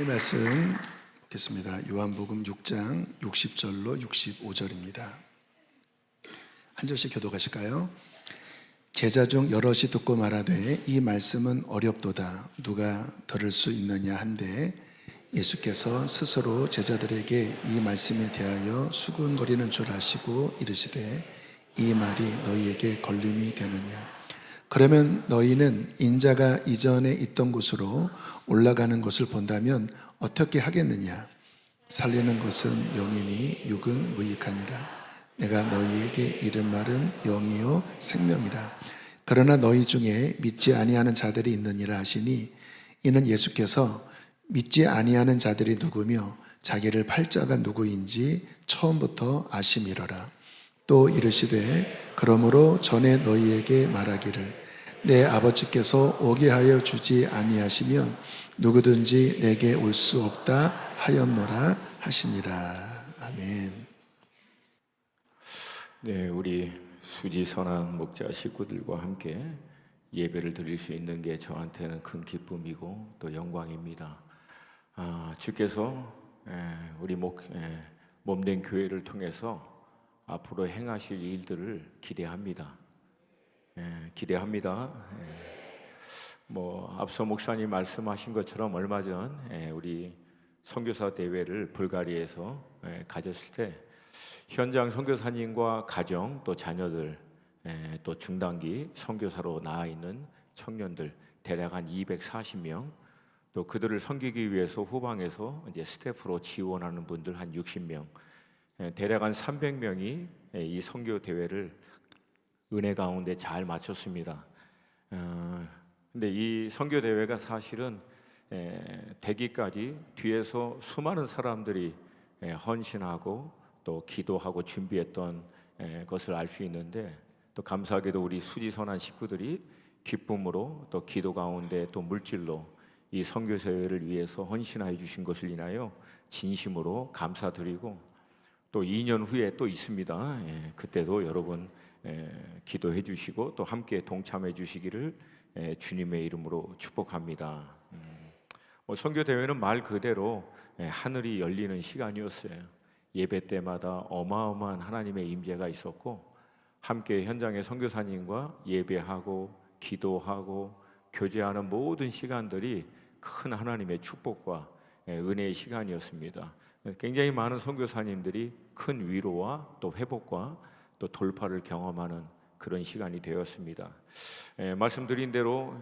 오늘 말씀 보겠습니다. 요한복음 6장 60절로 65절입니다. 한 절씩 교독하실까요? 제자 중 여럿이 듣고 말하되 이 말씀은 어렵도다 누가 들을 수 있느냐 한데 예수께서 스스로 제자들에게 이 말씀에 대하여 수군거리는 줄 아시고 이르시되 이 말이 너희에게 걸림이 되느냐. 그러면 너희는 인자가 이전에 있던 곳으로 올라가는 것을 본다면 어떻게 하겠느냐. 살리는 것은 영이니 육은 무익하니라. 내가 너희에게 이른 말은 영이요 생명이라. 그러나 너희 중에 믿지 아니하는 자들이 있느니라 하시니 이는 예수께서 믿지 아니하는 자들이 누구며 자기를 팔 자가 누구인지 처음부터 아심이로라. 또 이르시되 그러므로 전에 너희에게 말하기를 내 아버지께서 오게 하여 주지 아니하시면 누구든지 내게 올 수 없다 하였노라 하시니라. 아멘. 네, 우리 수지 선한 목자 식구들과 함께 예배를 드릴 수 있는 게 저한테는 큰 기쁨이고 또 영광입니다. 주께서 우리 몸된 교회를 통해서 앞으로 행하실 일들을 기대합니다. 기대합니다. 앞서 목사님 말씀하신 것처럼 얼마 전 우리 선교사 대회를 불가리아에서 가졌을 때 현장 선교사님과 가정 또 자녀들 또 중단기 선교사로 나와 있는 청년들 대략 한 240명 또 그들을 섬기기 위해서 후방에서 이제 스태프로 지원하는 분들 한 60명 대략 한 300명이 이 선교 대회를 은혜 가운데 잘 마쳤습니다. 근데 이 선교 대회가 사실은 되기까지 뒤에서 수많은 사람들이 헌신하고 또 기도하고 준비했던 것을 알 수 있는데 또 감사하게도 우리 수지 선한 식구들이 기쁨으로 또 기도 가운데 또 물질로 이 선교 대회를 위해서 헌신하여 주신 것을 인하여 진심으로 감사드리고 또 2년 후에 또 있습니다. 그때도 여러분 기도해 주시고 또 함께 동참해 주시기를 주님의 이름으로 축복합니다. 선교 대회는 말 그대로 하늘이 열리는 시간이었어요. 예배 때마다 어마어마한 하나님의 임재가 있었고 함께 현장의 선교사님과 예배하고 기도하고 교제하는 모든 시간들이 큰 하나님의 축복과 은혜의 시간이었습니다. 굉장히 많은 선교사님들이 큰 위로와 또 회복과 또 돌파를 경험하는 그런 시간이 되었습니다. 말씀드린 대로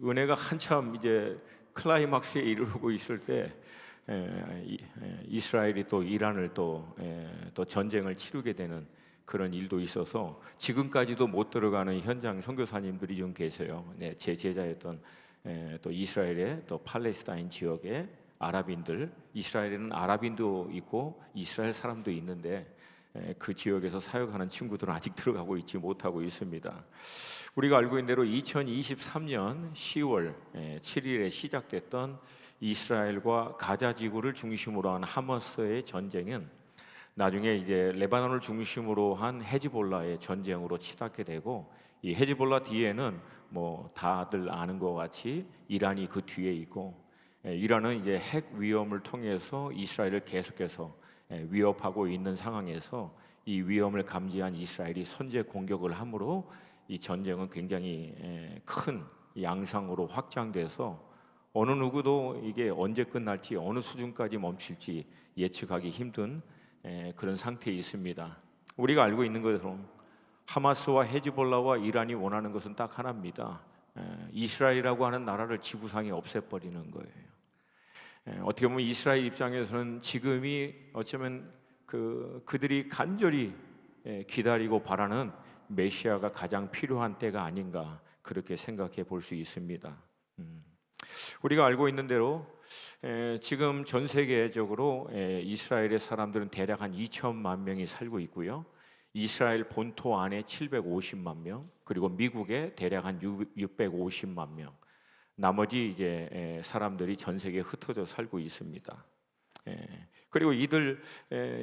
은혜가 한참 이제 클라이막스에 이르고 있을 때 이스라엘이 또 이란을 또 전쟁을 치르게 되는 그런 일도 있어서 지금까지도 못 들어가는 현장 선교사님들이 좀 계세요. 제 제자였던 또 이스라엘의 또 팔레스타인 지역의 아랍인들, 이스라엘에는 아랍인도 있고 이스라엘 사람도 있는데 그 지역에서 사역하는 친구들은 아직 들어가고 있지 못하고 있습니다. 우리가 알고 있는 대로 2023년 10월 7일에 시작됐던 이스라엘과 가자 지구를 중심으로 한 하마스의 전쟁은 나중에 이제 레바논을 중심으로 한 헤즈볼라의 전쟁으로 치닫게 되고 이 헤즈볼라 뒤에는 다들 아는 것 같이 이란이 그 뒤에 있고 이란은 이제 핵 위험을 통해서 이스라엘을 계속해서 위협하고 있는 상황에서 이 위험을 감지한 이스라엘이 선제 공격을 함으로 이 전쟁은 굉장히 큰 양상으로 확장돼서 어느 누구도 이게 언제 끝날지 어느 수준까지 멈출지 예측하기 힘든 그런 상태에 있습니다. 우리가 알고 있는 것처럼 하마스와 헤즈볼라와 이란이 원하는 것은 딱 하나입니다. 이스라엘이라고 하는 나라를 지구상에 없애버리는 거예요. 어떻게 보면 이스라엘 입장에서는 지금이 어쩌면 그들이 간절히 기다리고 바라는 메시아가 가장 필요한 때가 아닌가 그렇게 생각해 볼 수 있습니다. 우리가 알고 있는 대로 지금 전 세계적으로 이스라엘의 사람들은 대략 한 2천만 명이 살고 있고요. 이스라엘 본토 안에 750만 명, 그리고 미국에 대략 한 650만 명. 나머지 이제 사람들이 전 세계에 흩어져 살고 있습니다. 그리고 이들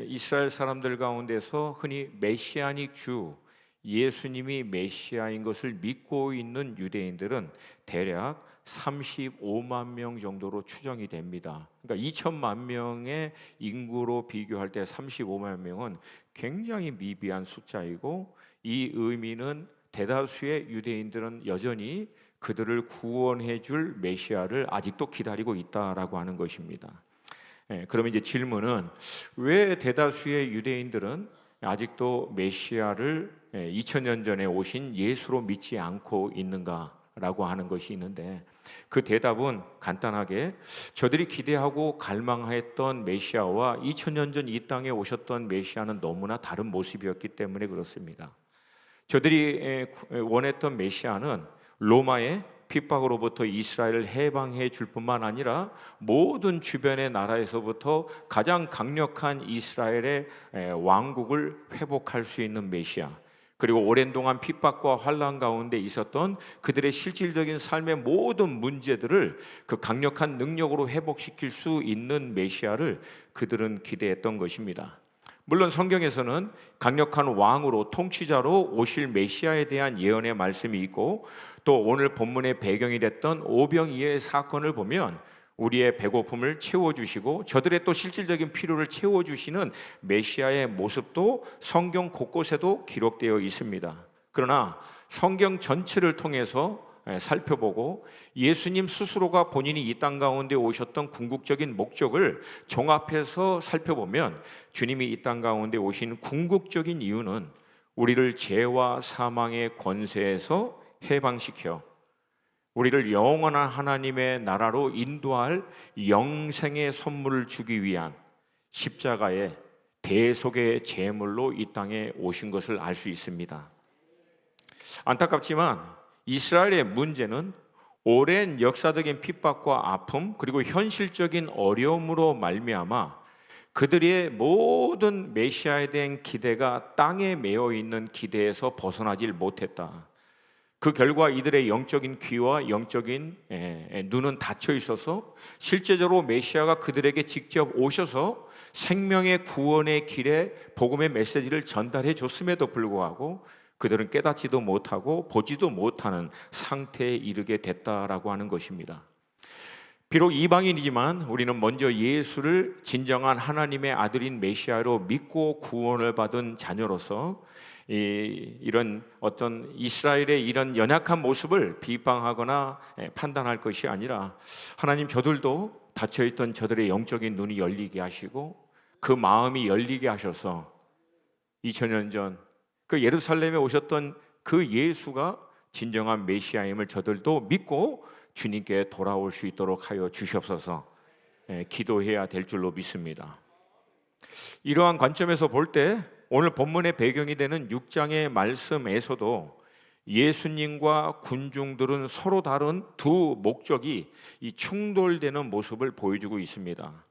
이스라엘 사람들 가운데서 흔히 메시아닉 주, 예수님이 메시아인 것을 믿고 있는 유대인들은 대략 35만 명 정도로 추정이 됩니다. 그러니까 2천만 명의 인구로 비교할 때 35만 명은 굉장히 미비한 숫자이고, 이 의미는 대다수의 유대인들은 여전히 그들을 구원해 줄 메시아를 아직도 기다리고 있다라고 하는 것입니다. 그러면 이제 질문은, 왜 대다수의 유대인들은 아직도 메시아를 2000년 전에 오신 예수로 믿지 않고 있는가라고 하는 것이 있는데, 그 대답은 간단하게 저들이 기대하고 갈망했던 메시아와 2000년 전 이 땅에 오셨던 메시아는 너무나 다른 모습이었기 때문에 그렇습니다. 저들이 원했던 메시아는 로마의 핍박으로부터 이스라엘을 해방해 줄 뿐만 아니라 모든 주변의 나라에서부터 가장 강력한 이스라엘의 왕국을 회복할 수 있는 메시아, 그리고 오랜 동안 핍박과 환난 가운데 있었던 그들의 실질적인 삶의 모든 문제들을 그 강력한 능력으로 회복시킬 수 있는 메시아를 그들은 기대했던 것입니다. 물론 성경에서는 강력한 왕으로, 통치자로 오실 메시아에 대한 예언의 말씀이 있고, 또 오늘 본문의 배경이 됐던 오병이어의 사건을 보면 우리의 배고픔을 채워주시고 저들의 또 실질적인 필요를 채워주시는 메시아의 모습도 성경 곳곳에도 기록되어 있습니다. 그러나 성경 전체를 통해서 살펴보고 예수님 스스로가 본인이 이 땅 가운데 오셨던 궁극적인 목적을 종합해서 살펴보면, 주님이 이 땅 가운데 오신 궁극적인 이유는 우리를 죄와 사망의 권세에서 해방시켜 우리를 영원한 하나님의 나라로 인도할 영생의 선물을 주기 위한 십자가의 대속의 제물로 이 땅에 오신 것을 알 수 있습니다. 안타깝지만 이스라엘의 문제는 오랜 역사적인 핍박과 아픔, 그리고 현실적인 어려움으로 말미암아 그들의 모든 메시아에 대한 기대가 땅에 매어 있는 기대에서 벗어나질 못했다. 그 결과 이들의 영적인 귀와 영적인 눈은 닫혀 있어서 실제적으로 메시아가 그들에게 직접 오셔서 생명의 구원의 길에 복음의 메시지를 전달해 줬음에도 불구하고 그들은 깨닫지도 못하고 보지도 못하는 상태에 이르게 됐다라고 하는 것입니다. 비록 이방인이지만 우리는 먼저 예수를 진정한 하나님의 아들인 메시아로 믿고 구원을 받은 자녀로서 이런 어떤 이스라엘의 이런 연약한 모습을 비방하거나 판단할 것이 아니라, 하나님 저들도 닫혀있던 저들의 영적인 눈이 열리게 하시고 그 마음이 열리게 하셔서 2000년 전 그 예루살렘에 오셨던 그 예수가 진정한 메시아임을 저들도 믿고 주님께 돌아올 수 있도록 하여 주시옵소서 기도해야 될 줄로 믿습니다. 이러한 관점에서 볼 때 오늘 본문의 배경이 되는 6장의 말씀에서도 예수님과 군중들은 서로 다른 두 목적이 이 충돌되는 모습을 보여주고 있습니다.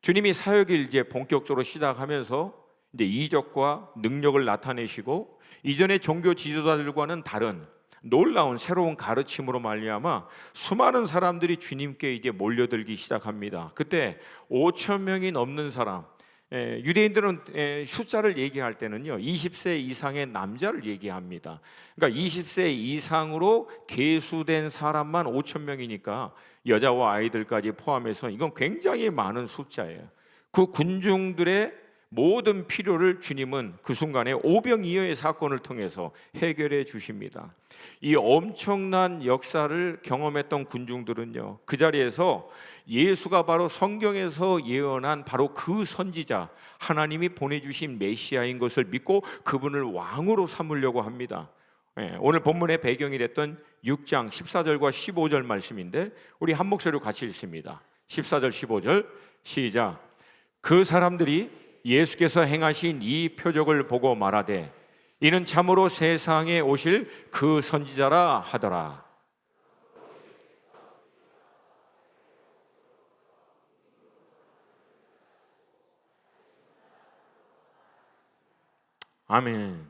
주님이 사역을 이제 본격적으로 시작하면서 이제 이적과 능력을 나타내시고 이전의 종교 지도자들과는 다른 놀라운 새로운 가르침으로 말미암아 수많은 사람들이 주님께 이제 몰려들기 시작합니다. 그때 5천 명이 넘는 사람, 유대인들은 숫자를 얘기할 때는요 20세 이상의 남자를 얘기합니다. 그러니까 20세 이상으로 계수된 사람만 5천 명이니까 여자와 아이들까지 포함해서 이건 굉장히 많은 숫자예요. 그 군중들의 모든 필요를 주님은 그 순간에 오병이어의 사건을 통해서 해결해 주십니다. 이 엄청난 역사를 경험했던 군중들은요 그 자리에서 예수가 바로 성경에서 예언한 바로 그 선지자, 하나님이 보내주신 메시아인 것을 믿고 그분을 왕으로 삼으려고 합니다. 오늘 본문의 배경이 됐던 6장 14절과 15절 말씀인데 우리 한 목소리로 같이 읽습니다. 14절 15절 시작. 그 사람들이 예수께서 행하신 이 표적을 보고 말하되 이는 참으로 세상에 오실 그 선지자라 하더라. 아멘.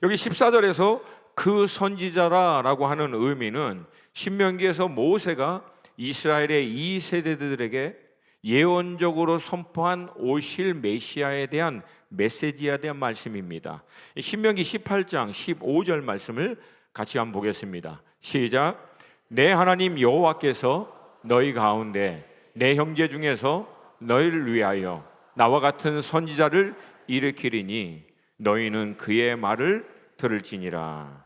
여기 14절에서 그 선지자라라고 하는 의미는 신명기에서 모세가 이스라엘의 2세대들에게 예언적으로 선포한 오실 메시아에 대한 메시지에 대한 말씀입니다. 신명기 18장 15절 말씀을 같이 한번 보겠습니다. 시작. 내 하나님 여호와께서 너희 가운데 내 형제 중에서 너희를 위하여 나와 같은 선지자를 일으키리니 너희는 그의 말을 들을지니라.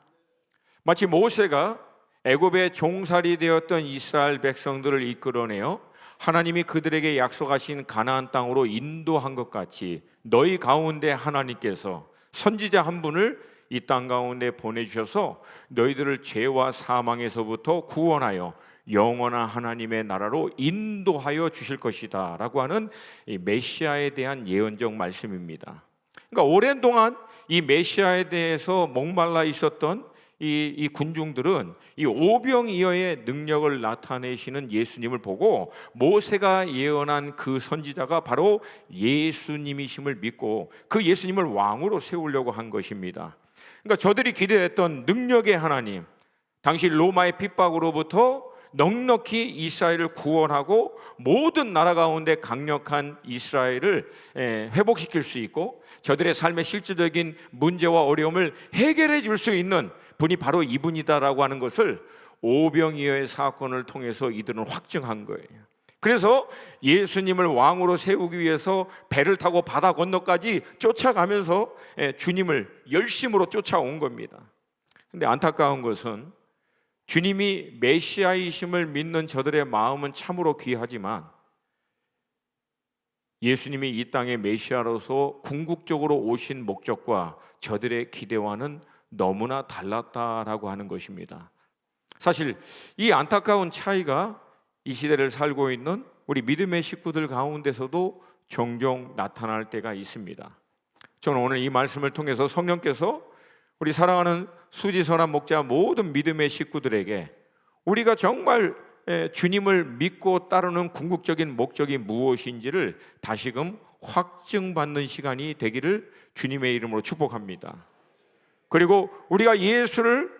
마치 모세가 애굽의 종살이 되었던 이스라엘 백성들을 이끌어내어 하나님이 그들에게 약속하신 가나안 땅으로 인도한 것 같이 너희 가운데 하나님께서 선지자 한 분을 이 땅 가운데 보내주셔서 너희들을 죄와 사망에서부터 구원하여 영원한 하나님의 나라로 인도하여 주실 것이다 라고 하는 이 메시아에 대한 예언적 말씀입니다. 그러니까 오랜 동안 이 메시아에 대해서 목말라 있었던 이 군중들은 이 오병이어의 능력을 나타내시는 예수님을 보고 모세가 예언한 그 선지자가 바로 예수님이심을 믿고 그 예수님을 왕으로 세우려고 한 것입니다. 그러니까 저들이 기대했던 능력의 하나님, 당시 로마의 핍박으로부터 넉넉히 이스라엘을 구원하고 모든 나라 가운데 강력한 이스라엘을 회복시킬 수 있고 저들의 삶의 실질적인 문제와 어려움을 해결해 줄 수 있는 분이 바로 이분이다라고 하는 것을 오병이어의 사건을 통해서 이들은 확증한 거예요. 그래서 예수님을 왕으로 세우기 위해서 배를 타고 바다 건너까지 쫓아가면서 주님을 열심으로 쫓아온 겁니다. 근데 안타까운 것은 주님이 메시아이심을 믿는 저들의 마음은 참으로 귀하지만 예수님이 이 땅의 메시아로서 궁극적으로 오신 목적과 저들의 기대와는 너무나 달랐다라고 하는 것입니다. 사실 이 안타까운 차이가 이 시대를 살고 있는 우리 믿음의 식구들 가운데서도 종종 나타날 때가 있습니다. 저는 오늘 이 말씀을 통해서 성령께서 우리 사랑하는 수지선한 목자 모든 믿음의 식구들에게 우리가 정말 주님을 믿고 따르는 궁극적인 목적이 무엇인지를 다시금 확증받는 시간이 되기를 주님의 이름으로 축복합니다. 그리고 우리가 예수를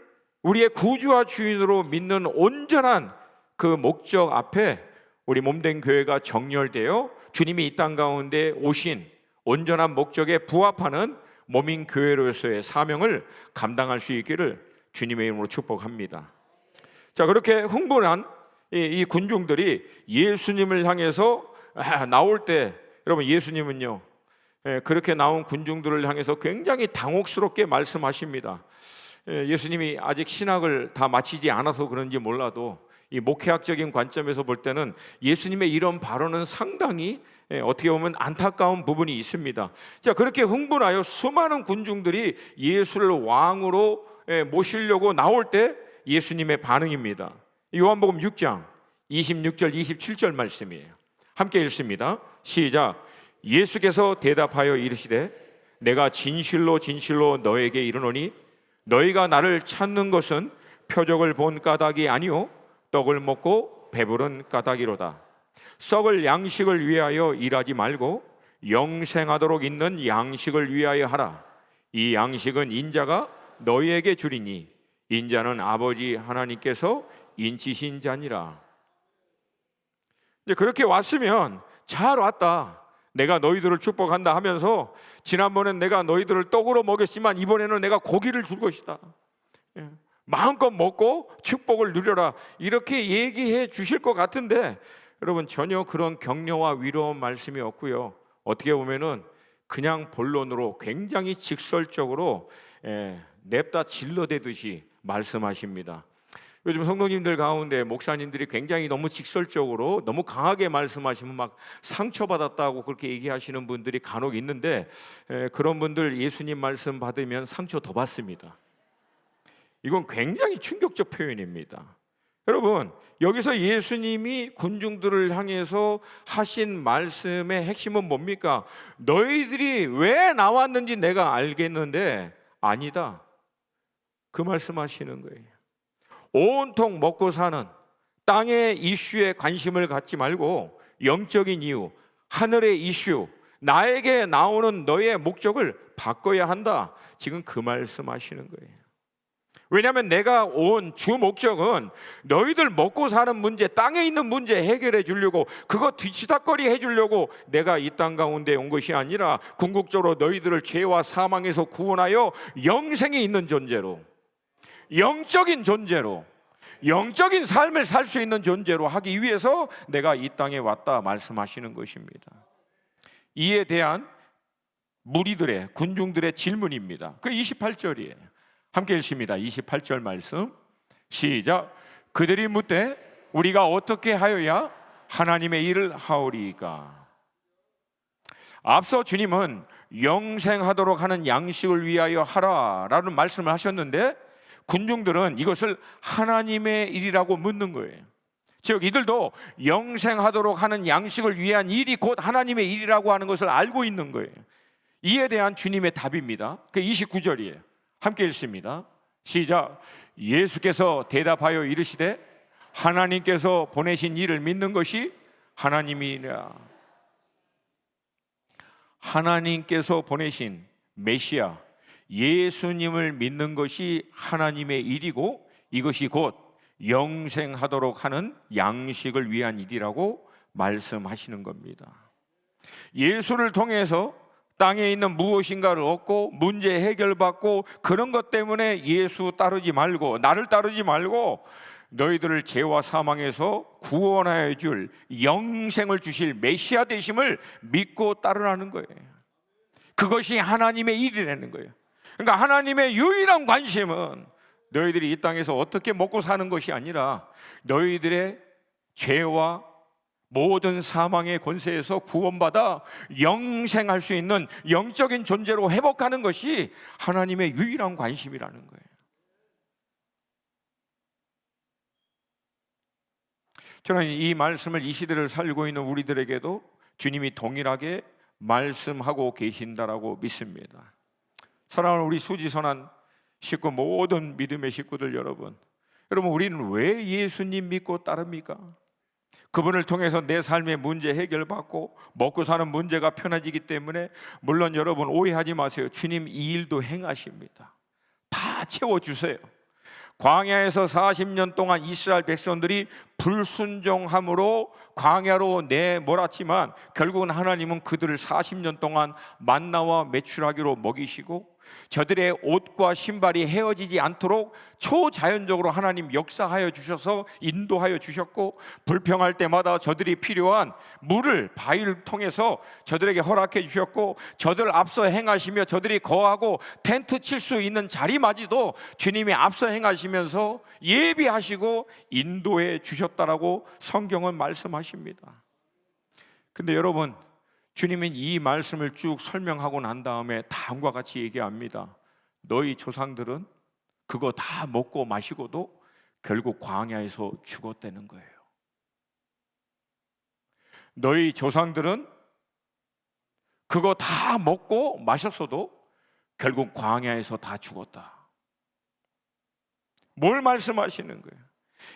우리의 구주와 주인으로 믿는 온전한 그 목적 앞에 우리 몸된 교회가 정렬되어 주님이 이 땅 가운데 오신 온전한 목적에 부합하는 몸인 교회로서의 사명을 감당할 수 있기를 주님의 이름으로 축복합니다. 자, 그렇게 흥분한 이 군중들이 예수님을 향해서 나올 때, 여러분 예수님은요 그렇게 나온 군중들을 향해서 굉장히 당혹스럽게 말씀하십니다. 예수님이 아직 신학을 다 마치지 않아서 그런지 몰라도 이 목회학적인 관점에서 볼 때는 예수님의 이런 발언은 상당히 어떻게 보면 안타까운 부분이 있습니다. 자, 그렇게 흥분하여 수많은 군중들이 예수를 왕으로 모시려고 나올 때 예수님의 반응입니다. 요한복음 6장 26절 27절 말씀이에요. 함께 읽습니다. 시작. 예수께서 대답하여 이르시되 내가 진실로 진실로 너에게 이르노니 너희가 나를 찾는 것은 표적을 본 까닭이 아니요 떡을 먹고 배부른 까닭이로다. 썩을 양식을 위하여 일하지 말고 영생하도록 있는 양식을 위하여 하라. 이 양식은 인자가 너희에게 주리니 인자는 아버지 하나님께서 인치신 자니라. 이제 그렇게 왔으면 잘 왔다, 내가 너희들을 축복한다 하면서 지난번엔 내가 너희들을 떡으로 먹였지만 이번에는 내가 고기를 줄 것이다, 마음껏 먹고 축복을 누려라, 이렇게 얘기해 주실 것 같은데 여러분 전혀 그런 격려와 위로의 말씀이 없고요. 어떻게 보면은 그냥 본론으로 굉장히 직설적으로 냅다 질러대듯이 말씀하십니다. 요즘 성도님들 가운데 목사님들이 굉장히 너무 직설적으로 너무 강하게 말씀하시면 막 상처받았다고 그렇게 얘기하시는 분들이 간혹 있는데 그런 분들 예수님 말씀 받으면 상처 더 받습니다. 이건 굉장히 충격적 표현입니다. 여러분 여기서 예수님이 군중들을 향해서 하신 말씀의 핵심은 뭡니까? 너희들이 왜 나왔는지 내가 알겠는데 아니다, 그 말씀하시는 거예요. 온통 먹고 사는 땅의 이슈에 관심을 갖지 말고 영적인 이유, 하늘의 이슈, 나에게 나오는 너의 목적을 바꿔야 한다, 지금 그 말씀하시는 거예요. 왜냐하면 내가 온 주 목적은 너희들 먹고 사는 문제, 땅에 있는 문제 해결해 주려고, 그거 뒤치다거리 해주려고 내가 이 땅 가운데 온 것이 아니라 궁극적으로 너희들을 죄와 사망에서 구원하여 영생이 있는 존재로, 영적인 존재로, 영적인 삶을 살 수 있는 존재로 하기 위해서 내가 이 땅에 왔다 말씀하시는 것입니다. 이에 대한 무리들의, 군중들의 질문입니다. 그 28절이에요. 함께 읽습니다. 28절 말씀 시작. 그들이 묻되 우리가 어떻게 하여야 하나님의 일을 하오리이까. 앞서 주님은 영생하도록 하는 양식을 위하여 하라라는 말씀을 하셨는데 군중들은 이것을 하나님의 일이라고 묻는 거예요. 즉 이들도 영생하도록 하는 양식을 위한 일이 곧 하나님의 일이라고 하는 것을 알고 있는 거예요. 이에 대한 주님의 답입니다. 그 29절이에요. 함께 읽습니다. 시작. 예수께서 대답하여 이르시되 하나님께서 보내신 이를 믿는 것이 하나님이라. 하나님께서 보내신 메시아 예수님을 믿는 것이 하나님의 일이고 이것이 곧 영생하도록 하는 양식을 위한 일이라고 말씀하시는 겁니다. 예수를 통해서 땅에 있는 무엇인가를 얻고 문제 해결받고 그런 것 때문에 예수 따르지 말고 나를 따르지 말고 너희들을 죄와 사망에서 구원하여 줄 영생을 주실 메시아 되심을 믿고 따르라는 거예요. 그것이 하나님의 일이라는 거예요. 그러니까 하나님의 유일한 관심은 너희들이 이 땅에서 어떻게 먹고 사는 것이 아니라 너희들의 죄와 모든 사망의 권세에서 구원받아 영생할 수 있는 영적인 존재로 회복하는 것이 하나님의 유일한 관심이라는 거예요. 저는 이 말씀을 이 시대를 살고 있는 우리들에게도 주님이 동일하게 말씀하고 계신다라고 믿습니다. 사랑하는 우리 수지선한 식구, 모든 믿음의 식구들 여러분, 우리는 왜 예수님 믿고 따릅니까? 그분을 통해서 내 삶의 문제 해결받고 먹고 사는 문제가 편해지기 때문에, 물론 여러분 오해하지 마세요. 주님 이 일도 행하십니다. 다 채워주세요. 광야에서 40년 동안 이스라엘 백성들이 불순종함으로 광야로 내몰았지만 결국은 하나님은 그들을 40년 동안 만나와 메추라기로 먹이시고 저들의 옷과 신발이 헤어지지 않도록 초자연적으로 하나님 역사하여 주셔서 인도하여 주셨고, 불평할 때마다 저들이 필요한 물을 바위를 통해서 저들에게 허락해 주셨고, 저들 앞서 행하시며 저들이 거하고 텐트 칠 수 있는 자리마저도 주님이 앞서 행하시면서 예비하시고 인도해 주셨다라고 성경은 말씀하십니다. 근데 여러분, 주님은 이 말씀을 쭉 설명하고 난 다음에 다음과 같이 얘기합니다. 너희 조상들은 그거 다 먹고 마시고도 결국 광야에서 죽었다는 거예요. 너희 조상들은 그거 다 먹고 마셨어도 결국 광야에서 다 죽었다. 뭘 말씀하시는 거예요?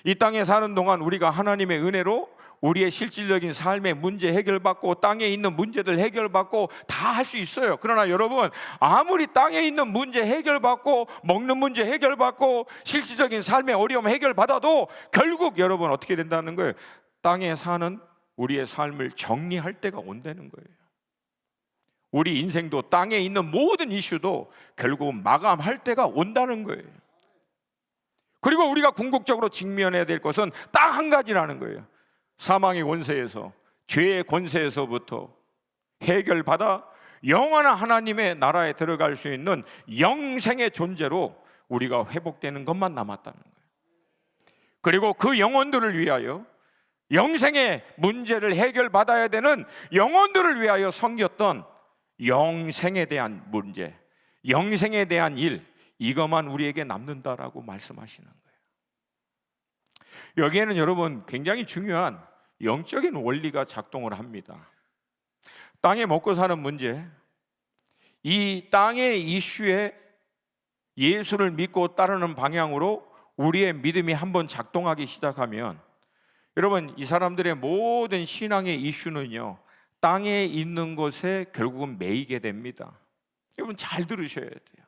이 땅에 사는 동안 우리가 하나님의 은혜로 우리의 실질적인 삶의 문제 해결받고 땅에 있는 문제들 해결받고 다 할 수 있어요. 그러나 여러분, 아무리 땅에 있는 문제 해결받고 먹는 문제 해결받고 실질적인 삶의 어려움 해결받아도 결국 여러분 어떻게 된다는 거예요? 땅에 사는 우리의 삶을 정리할 때가 온다는 거예요. 우리 인생도 땅에 있는 모든 이슈도 결국은 마감할 때가 온다는 거예요. 그리고 우리가 궁극적으로 직면해야 될 것은 딱 한 가지라는 거예요. 사망의 권세에서, 죄의 권세에서부터 해결받아 영원한 하나님의 나라에 들어갈 수 있는 영생의 존재로 우리가 회복되는 것만 남았다는 거예요. 그리고 그 영혼들을 위하여, 영생의 문제를 해결받아야 되는 영혼들을 위하여 섬겼던 영생에 대한 문제, 영생에 대한 일, 이것만 우리에게 남는다라고 말씀하시는 거예요. 여기에는 여러분 굉장히 중요한 영적인 원리가 작동을 합니다. 땅에 먹고 사는 문제, 이 땅의 이슈에 예수를 믿고 따르는 방향으로 우리의 믿음이 한번 작동하기 시작하면, 여러분 이 사람들의 모든 신앙의 이슈는요, 땅에 있는 것에 결국은 매이게 됩니다. 여러분 잘 들으셔야 돼요.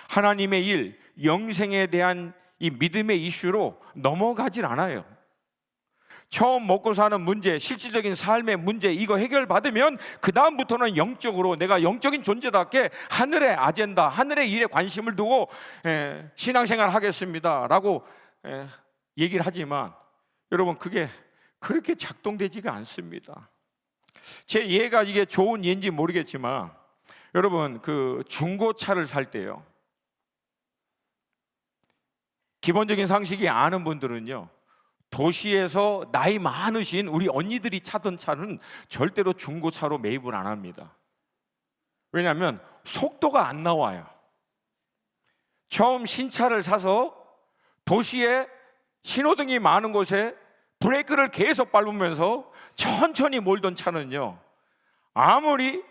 하나님의 일, 영생에 대한 이 믿음의 이슈로 넘어가질 않아요. 처음 먹고 사는 문제, 실질적인 삶의 문제, 이거 해결받으면 그 다음부터는 영적으로 내가 영적인 존재답게 하늘의 아젠다, 하늘의 일에 관심을 두고 신앙생활 하겠습니다 라고 얘기를 하지만 여러분 그게 그렇게 작동되지가 않습니다. 제 이해가 이게 좋은 예인지 모르겠지만 여러분 그 중고차를 살 때요, 기본적인 상식이 아는 분들은요, 도시에서 나이 많으신 우리 언니들이 차던 차는 절대로 중고차로 매입을 안 합니다. 왜냐하면 속도가 안 나와요. 처음 신차를 사서 도시에 신호등이 많은 곳에 브레이크를 계속 밟으면서 천천히 몰던 차는요, 아무리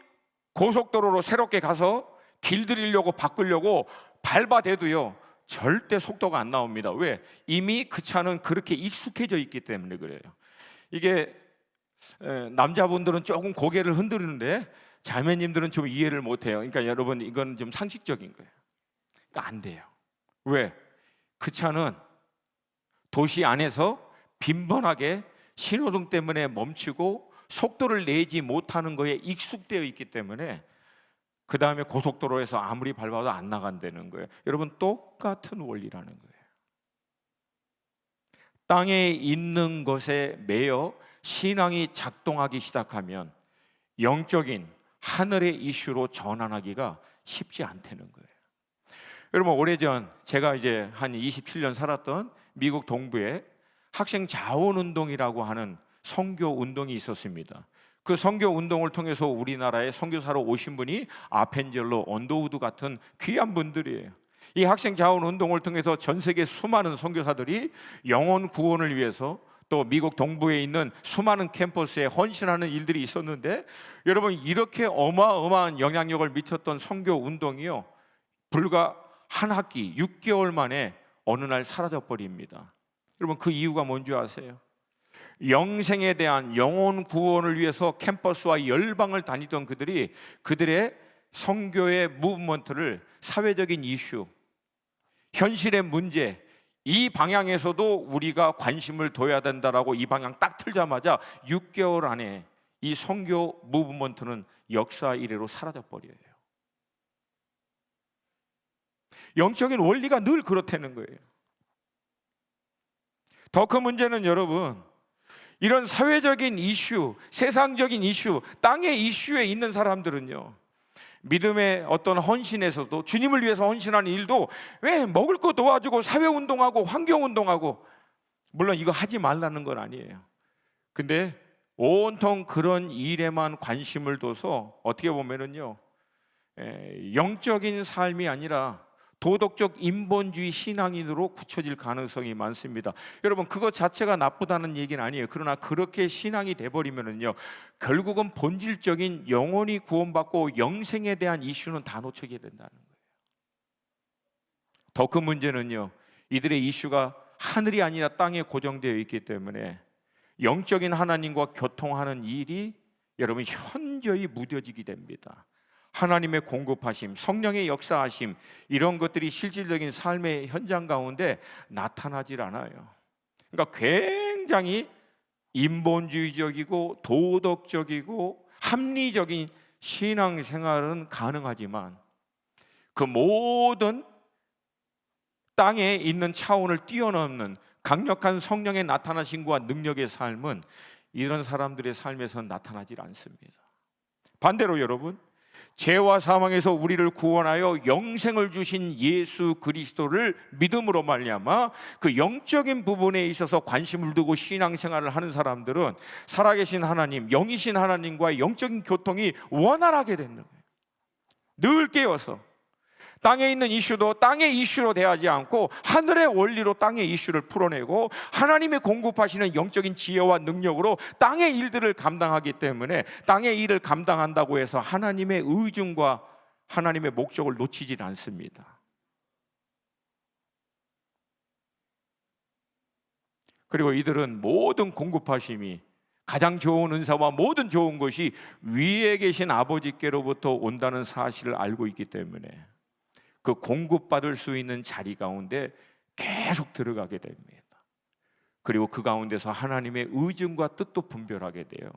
고속도로로 새롭게 가서 길들이려고 바꾸려고 밟아대도요 절대 속도가 안 나옵니다. 왜? 이미 그 차는 그렇게 익숙해져 있기 때문에 그래요. 이게 남자분들은 조금 고개를 흔드는데 자매님들은 좀 이해를 못해요. 그러니까 여러분 이건 좀 상식적인 거예요. 그러니까 안 돼요. 왜? 그 차는 도시 안에서 빈번하게 신호등 때문에 멈추고 속도를 내지 못하는 거에 익숙되어 있기 때문에 그 다음에 고속도로에서 아무리 밟아도 안 나간다는 거예요. 여러분 똑같은 원리라는 거예요. 땅에 있는 것에 매여 신앙이 작동하기 시작하면 영적인 하늘의 이슈로 전환하기가 쉽지 않다는 거예요. 여러분 오래전 제가 이제 한 27년 살았던 미국 동부에 학생 자원운동이라고 하는 선교 운동이 있었습니다. 그 선교 운동을 통해서 우리나라에 선교사로 오신 분이 아펜젤로, 언더우드 같은 귀한 분들이에요. 이 학생 자원 운동을 통해서 전 세계 수많은 선교사들이 영혼 구원을 위해서 또 미국 동부에 있는 수많은 캠퍼스에 헌신하는 일들이 있었는데 여러분 이렇게 어마어마한 영향력을 미쳤던 선교 운동이요 불과 한 학기 6개월 만에 어느 날 사라져 버립니다. 여러분 그 이유가 뭔지 아세요? 영생에 대한 영혼 구원을 위해서 캠퍼스와 열방을 다니던 그들이 그들의 선교의 무브먼트를 사회적인 이슈, 현실의 문제, 이 방향에서도 우리가 관심을 둬야 된다라고 이 방향 딱 틀자마자 6개월 안에 이 선교 무브먼트는 역사 이래로 사라져 버려요. 영적인 원리가 늘 그렇다는 거예요. 더 큰 문제는 여러분 이런 사회적인 이슈, 세상적인 이슈, 땅의 이슈에 있는 사람들은요 믿음의 어떤 헌신에서도 주님을 위해서 헌신하는 일도 왜 먹을 거 도와주고 사회운동하고 환경운동하고 물론 이거 하지 말라는 건 아니에요. 근데 온통 그런 일에만 관심을 둬서 어떻게 보면은요 영적인 삶이 아니라 도덕적 인본주의 신앙인으로 굳혀질 가능성이 많습니다. 여러분 그것 자체가 나쁘다는 얘기는 아니에요. 그러나 그렇게 신앙이 돼버리면은요 결국은 본질적인 영혼이 구원받고 영생에 대한 이슈는 다 놓치게 된다는 거예요. 더 큰 문제는요 이들의 이슈가 하늘이 아니라 땅에 고정되어 있기 때문에 영적인 하나님과 교통하는 일이 여러분 현저히 무뎌지게 됩니다. 하나님의 공급하심, 성령의 역사하심 이런 것들이 실질적인 삶의 현장 가운데 나타나질 않아요. 그러니까 굉장히 인본주의적이고 도덕적이고 합리적인 신앙생활은 가능하지만 그 모든 땅에 있는 차원을 뛰어넘는 강력한 성령의 나타나심과 능력의 삶은 이런 사람들의 삶에서는 나타나질 않습니다. 반대로 여러분 죄와 사망에서 우리를 구원하여 영생을 주신 예수 그리스도를 믿음으로 말미암아 그 영적인 부분에 있어서 관심을 두고 신앙생활을 하는 사람들은 살아계신 하나님, 영이신 하나님과의 영적인 교통이 원활하게 되는 거예요. 늘 깨어서 땅에 있는 이슈도 땅의 이슈로 대하지 않고 하늘의 원리로 땅의 이슈를 풀어내고 하나님의 공급하시는 영적인 지혜와 능력으로 땅의 일들을 감당하기 때문에 땅의 일을 감당한다고 해서 하나님의 의중과 하나님의 목적을 놓치질 않습니다. 그리고 이들은 모든 공급하심이 가장 좋은 은사와 모든 좋은 것이 위에 계신 아버지께로부터 온다는 사실을 알고 있기 때문에 그 공급받을 수 있는 자리 가운데 계속 들어가게 됩니다. 그리고 그 가운데서 하나님의 의중과 뜻도 분별하게 돼요.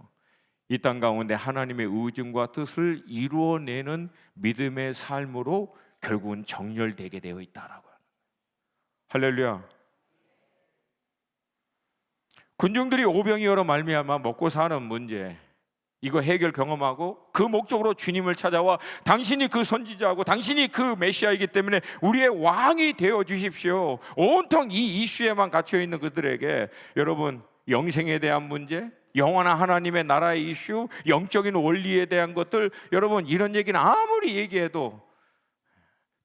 이 땅 가운데 하나님의 의중과 뜻을 이루어내는 믿음의 삶으로 결국은 정렬되게 되어 있다라고. 할렐루야. 군중들이 오병이어로 말미암아 먹고 사는 문제, 이거 해결 경험하고 그 목적으로 주님을 찾아와 당신이 그 선지자고 당신이 그 메시아이기 때문에 우리의 왕이 되어 주십시오. 온통 이 이슈에만 갇혀 있는 그들에게 여러분, 영생에 대한 문제, 영원한 하나님의 나라의 이슈, 영적인 원리에 대한 것들, 여러분 이런 얘기는 아무리 얘기해도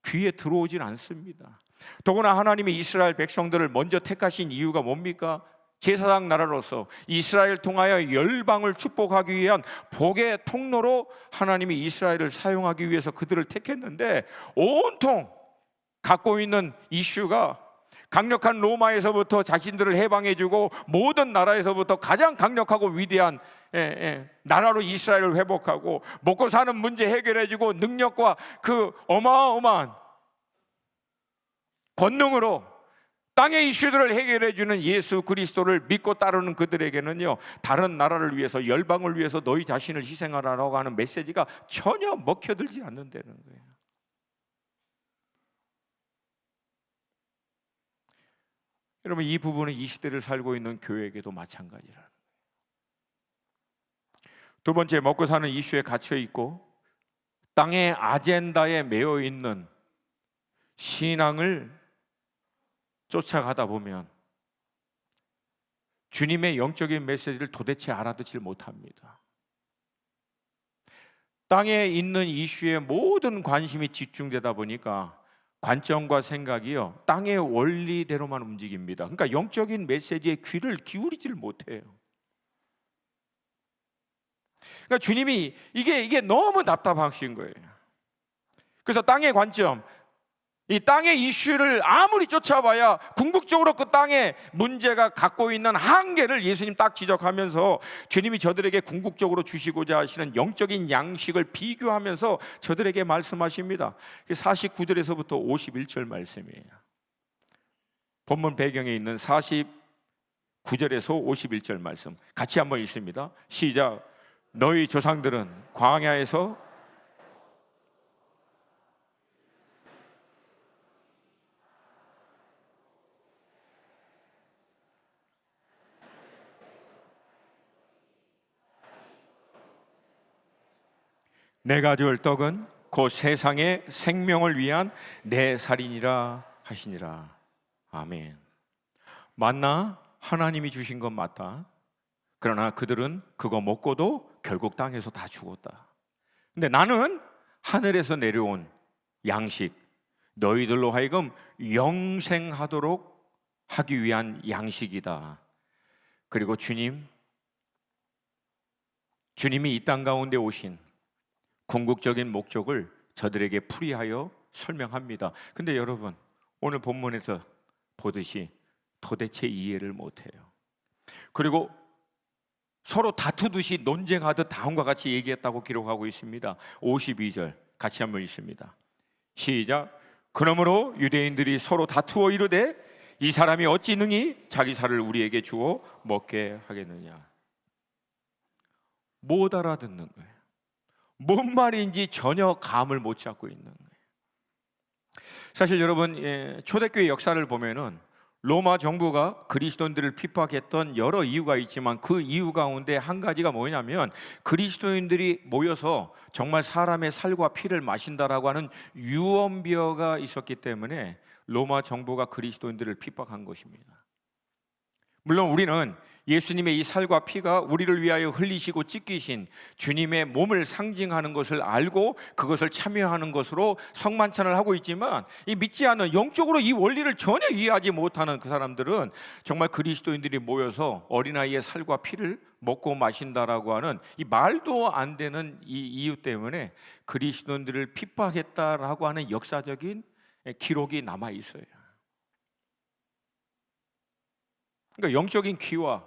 귀에 들어오진 않습니다. 더구나 하나님이 이스라엘 백성들을 먼저 택하신 이유가 뭡니까? 제사장 나라로서 이스라엘 통하여 열방을 축복하기 위한 복의 통로로 하나님이 이스라엘을 사용하기 위해서 그들을 택했는데, 온통 갖고 있는 이슈가 강력한 로마에서부터 자신들을 해방해주고 모든 나라에서부터 가장 강력하고 위대한 나라로 이스라엘을 회복하고 먹고 사는 문제 해결해주고 능력과 그 어마어마한 권능으로 땅의 이슈들을 해결해주는 예수 그리스도를 믿고 따르는 그들에게는요, 다른 나라를 위해서, 열방을 위해서 너희 자신을 희생하라고 하는 메시지가 전혀 먹혀들지 않는다는 거예요. 여러분, 이 부분은 이 시대를 살고 있는 교회에게도 마찬가지라는 거예요. 두 번째, 먹고 사는 이슈에 갇혀 있고 땅의 아젠다에 매여 있는 신앙을 쫓아가다 보면 주님의 영적인 메시지를 도대체 알아듣질 못합니다. 땅에 있는 이슈에 모든 관심이 집중되다 보니까 관점과 생각이요, 땅의 원리대로만 움직입니다. 그러니까 영적인 메시지에 귀를 기울이질 못해요. 그러니까 주님이 이게 너무 답답하신 거예요. 그래서 땅의 관점, 이 땅의 이슈를 아무리 쫓아봐야 궁극적으로 그 땅의 문제가 갖고 있는 한계를 예수님 딱 지적하면서 주님이 저들에게 궁극적으로 주시고자 하시는 영적인 양식을 비교하면서 저들에게 말씀하십니다. 49절에서부터 51절 말씀이에요. 본문 배경에 있는 49절에서 51절 말씀 같이 한번 읽습니다. 시작. 너희 조상들은 광야에서 내가 줄 떡은 곧 세상의 생명을 위한 내 살이니라 하시니라. 아멘. 맞나? 하나님이 주신 건 맞다. 그러나 그들은 그거 먹고도 결국 땅에서 다 죽었다. 근데 나는 하늘에서 내려온 양식, 너희들로 하여금 영생하도록 하기 위한 양식이다. 그리고 주님이 이 땅 가운데 오신 궁극적인 목적을 저들에게 풀이하여 설명합니다. 근데 여러분, 오늘 본문에서 보듯이 도대체 이해를 못해요. 그리고 서로 다투듯이 논쟁하듯 다음과 같이 얘기했다고 기록하고 있습니다. 52절 같이 한번 읽습니다. 시작. 그러므로 유대인들이 서로 다투어 이르되 이 사람이 어찌 능히 자기 살을 우리에게 주어 먹게 하겠느냐. 못 알아듣는 거예요. 뭔 말인지 전혀 감을 못 잡고 있는 거예요. 사실 여러분, 초대교회 역사를 보면은 로마 정부가 그리스도인들을 핍박했던 여러 이유가 있지만 그 이유 가운데 한 가지가 뭐냐면 그리스도인들이 모여서 정말 사람의 살과 피를 마신다라고 하는 유언비어가 있었기 때문에 로마 정부가 그리스도인들을 핍박한 것입니다. 물론 우리는 예수님의 이 살과 피가 우리를 위하여 흘리시고 찢기신 주님의 몸을 상징하는 것을 알고 그것을 참여하는 것으로 성만찬을 하고 있지만, 이 믿지 않는, 영적으로 이 원리를 전혀 이해하지 못하는 그 사람들은 정말 그리스도인들이 모여서 어린아이의 살과 피를 먹고 마신다라고 하는 이 말도 안 되는 이 이유 때문에 그리스도인들을 핍박했다라고 하는 역사적인 기록이 남아 있어요. 그러니까 영적인 귀와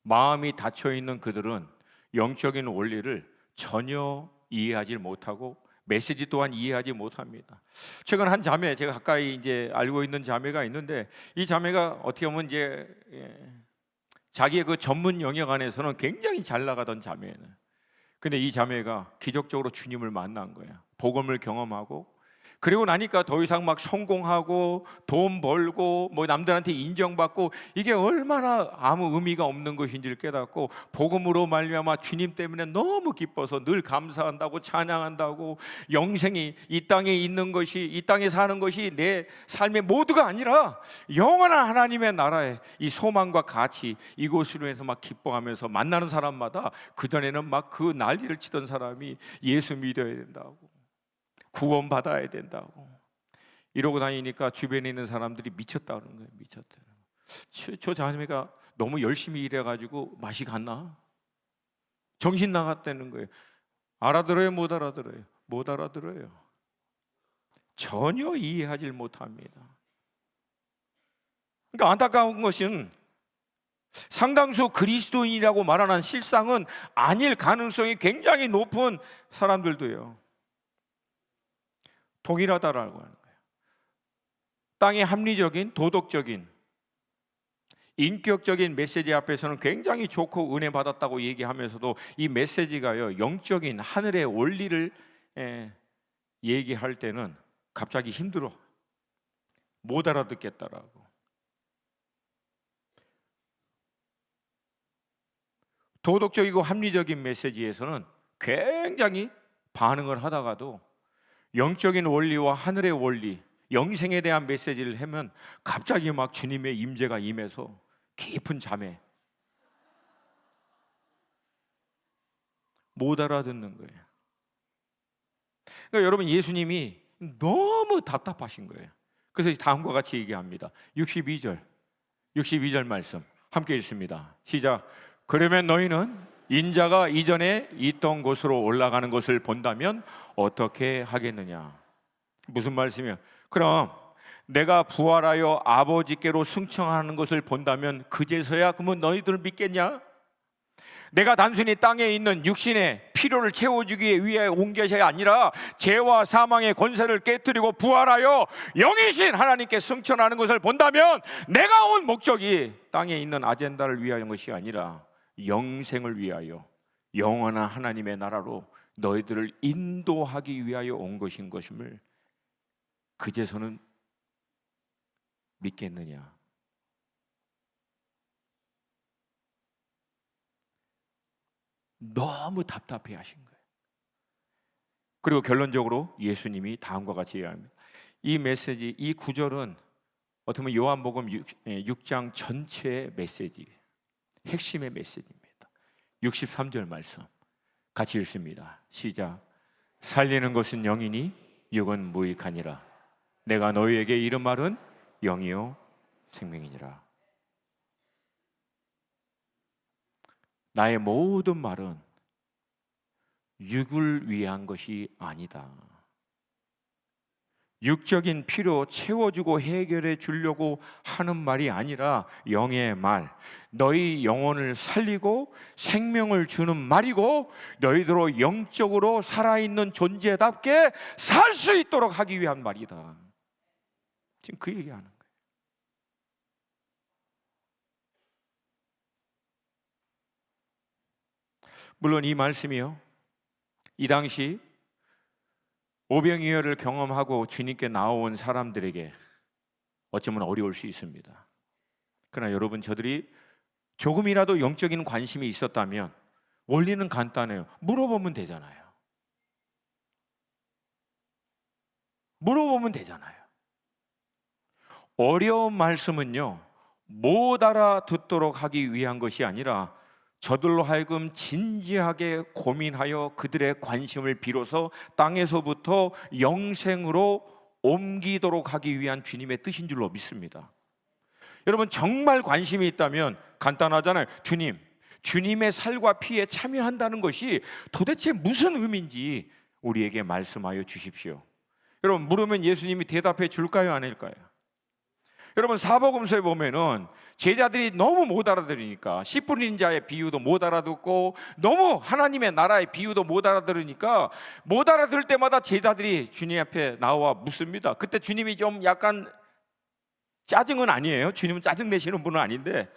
마음이 닫혀있는 그들은 영적인 원리를 전혀 이해하지 못하고 메시지 또한 이해하지 못합니다. 최근 한 자매, 제가 가까이 이제 알고 있는 자매가 있는데, 이 자매가 어떻게 보면 이제 자기의 그 전문 영역 안에서는 굉장히 잘 나가던 자매는, 근데 이 자매가 기적적으로 주님을 만난 거야. 복음을 경험하고 그리고 나니까 더 이상 막 성공하고 돈 벌고 뭐 남들한테 인정받고 이게 얼마나 아무 의미가 없는 것인지를 깨닫고 복음으로 말미암아 주님 때문에 너무 기뻐서 늘 감사한다고 찬양한다고, 영생이 이 땅에 있는 것이, 이 땅에 사는 것이 내 삶의 모두가 아니라 영원한 하나님의 나라의 이 소망과 가치, 이곳으로 해서 막 기뻐하면서 만나는 사람마다, 그전에는 막 그 난리를 치던 사람이 예수 믿어야 된다고, 구원 받아야 된다고 이러고 다니니까 주변에 있는 사람들이 미쳤다는 거예요. 미쳤다는 거예요. 저 자매가 너무 열심히 일해가지고 맛이 갔나? 정신 나갔다는 거예요. 알아들어요? 못 알아들어요? 못 알아들어요. 전혀 이해하지 못합니다. 그러니까 안타까운 것은 상당수 그리스도인이라고 말하는 실상은 아닐 가능성이 굉장히 높은 사람들도요, 동일하다라고 하는 거예요. 땅의 합리적인, 도덕적인, 인격적인 메시지 앞에서는 굉장히 좋고 은혜 받았다고 얘기하면서도 이 메시지가요, 영적인 하늘의 원리를 얘기할 때는 갑자기 힘들어, 못 알아듣겠다라고. 도덕적이고 합리적인 메시지에서는 굉장히 반응을 하다가도 영적인 원리와 하늘의 원리, 영생에 대한 메시지를 하면 갑자기 막 주님의 임재가 임해서 깊은 잠에 못 알아듣는 거예요. 그러니까 여러분, 예수님이 너무 답답하신 거예요. 그래서 다음과 같이 얘기합니다. 62절 말씀 함께 읽습니다. 시작. 그러면 너희는 인자가 이전에 있던 곳으로 올라가는 것을 본다면 어떻게 하겠느냐? 무슨 말씀이에요? 그럼 내가 부활하여 아버지께로 승천하는 것을 본다면 그제서야 그러면 너희들 믿겠냐? 내가 단순히 땅에 있는 육신의 필요를 채워주기 위해 온 것이 아니라 죄와 사망의 권세를 깨뜨리고 부활하여 영이신 하나님께 승천하는 것을 본다면 내가 온 목적이 땅에 있는 아젠다를 위하여 것이 아니라 영생을 위하여 영원한 하나님의 나라로 너희들을 인도하기 위하여 온 것인 것임을 그제서는 믿겠느냐? 너무 답답해 하신 거예요. 그리고 결론적으로 예수님이 다음과 같이 얘기합니다. 이 메시지, 이 구절은 어떻게 보면 요한복음 6장 전체의 메시지, 핵심의 메시지입니다. 63절 말씀 같이 읽습니다. 시작. 살리는 것은 영이니 육은 무익하니라. 내가 너희에게 이른 말은 영이요 생명이니라. 나의 모든 말은 육을 위한 것이 아니다. 육적인 필요 채워주고 해결해 주려고 하는 말이 아니라 영의 말, 너희 영혼을 살리고 생명을 주는 말이고 너희들로 영적으로 살아있는 존재답게 살 수 있도록 하기 위한 말이다. 지금 그 얘기하는 거예요. 물론 이 말씀이요, 이 당시 오병이어를 경험하고 주님께 나온 사람들에게 어쩌면 어려울 수 있습니다. 그러나 여러분, 저들이 조금이라도 영적인 관심이 있었다면 원리는 간단해요. 물어보면 되잖아요. 물어보면 되잖아요. 어려운 말씀은요, 못 알아듣도록 하기 위한 것이 아니라 저들로 하여금 진지하게 고민하여 그들의 관심을 비로소 땅에서부터 영생으로 옮기도록 하기 위한 주님의 뜻인 줄로 믿습니다. 여러분, 정말 관심이 있다면 간단하잖아요. 주님의 살과 피에 참여한다는 것이 도대체 무슨 의미인지 우리에게 말씀하여 주십시오. 여러분, 물으면 예수님이 대답해 줄까요, 아닐까요? 여러분, 사복음서에 보면은 제자들이 너무 못 알아들으니까 씨 뿌리는 자의 비유도 못 알아듣고 너무 하나님의 나라의 비유도 못 알아들으니까 못 알아들을 때마다 제자들이 주님 앞에 나와 묻습니다. 그때 주님이 좀 약간 짜증은 아니에요. 주님은 짜증 내시는 분은 아닌데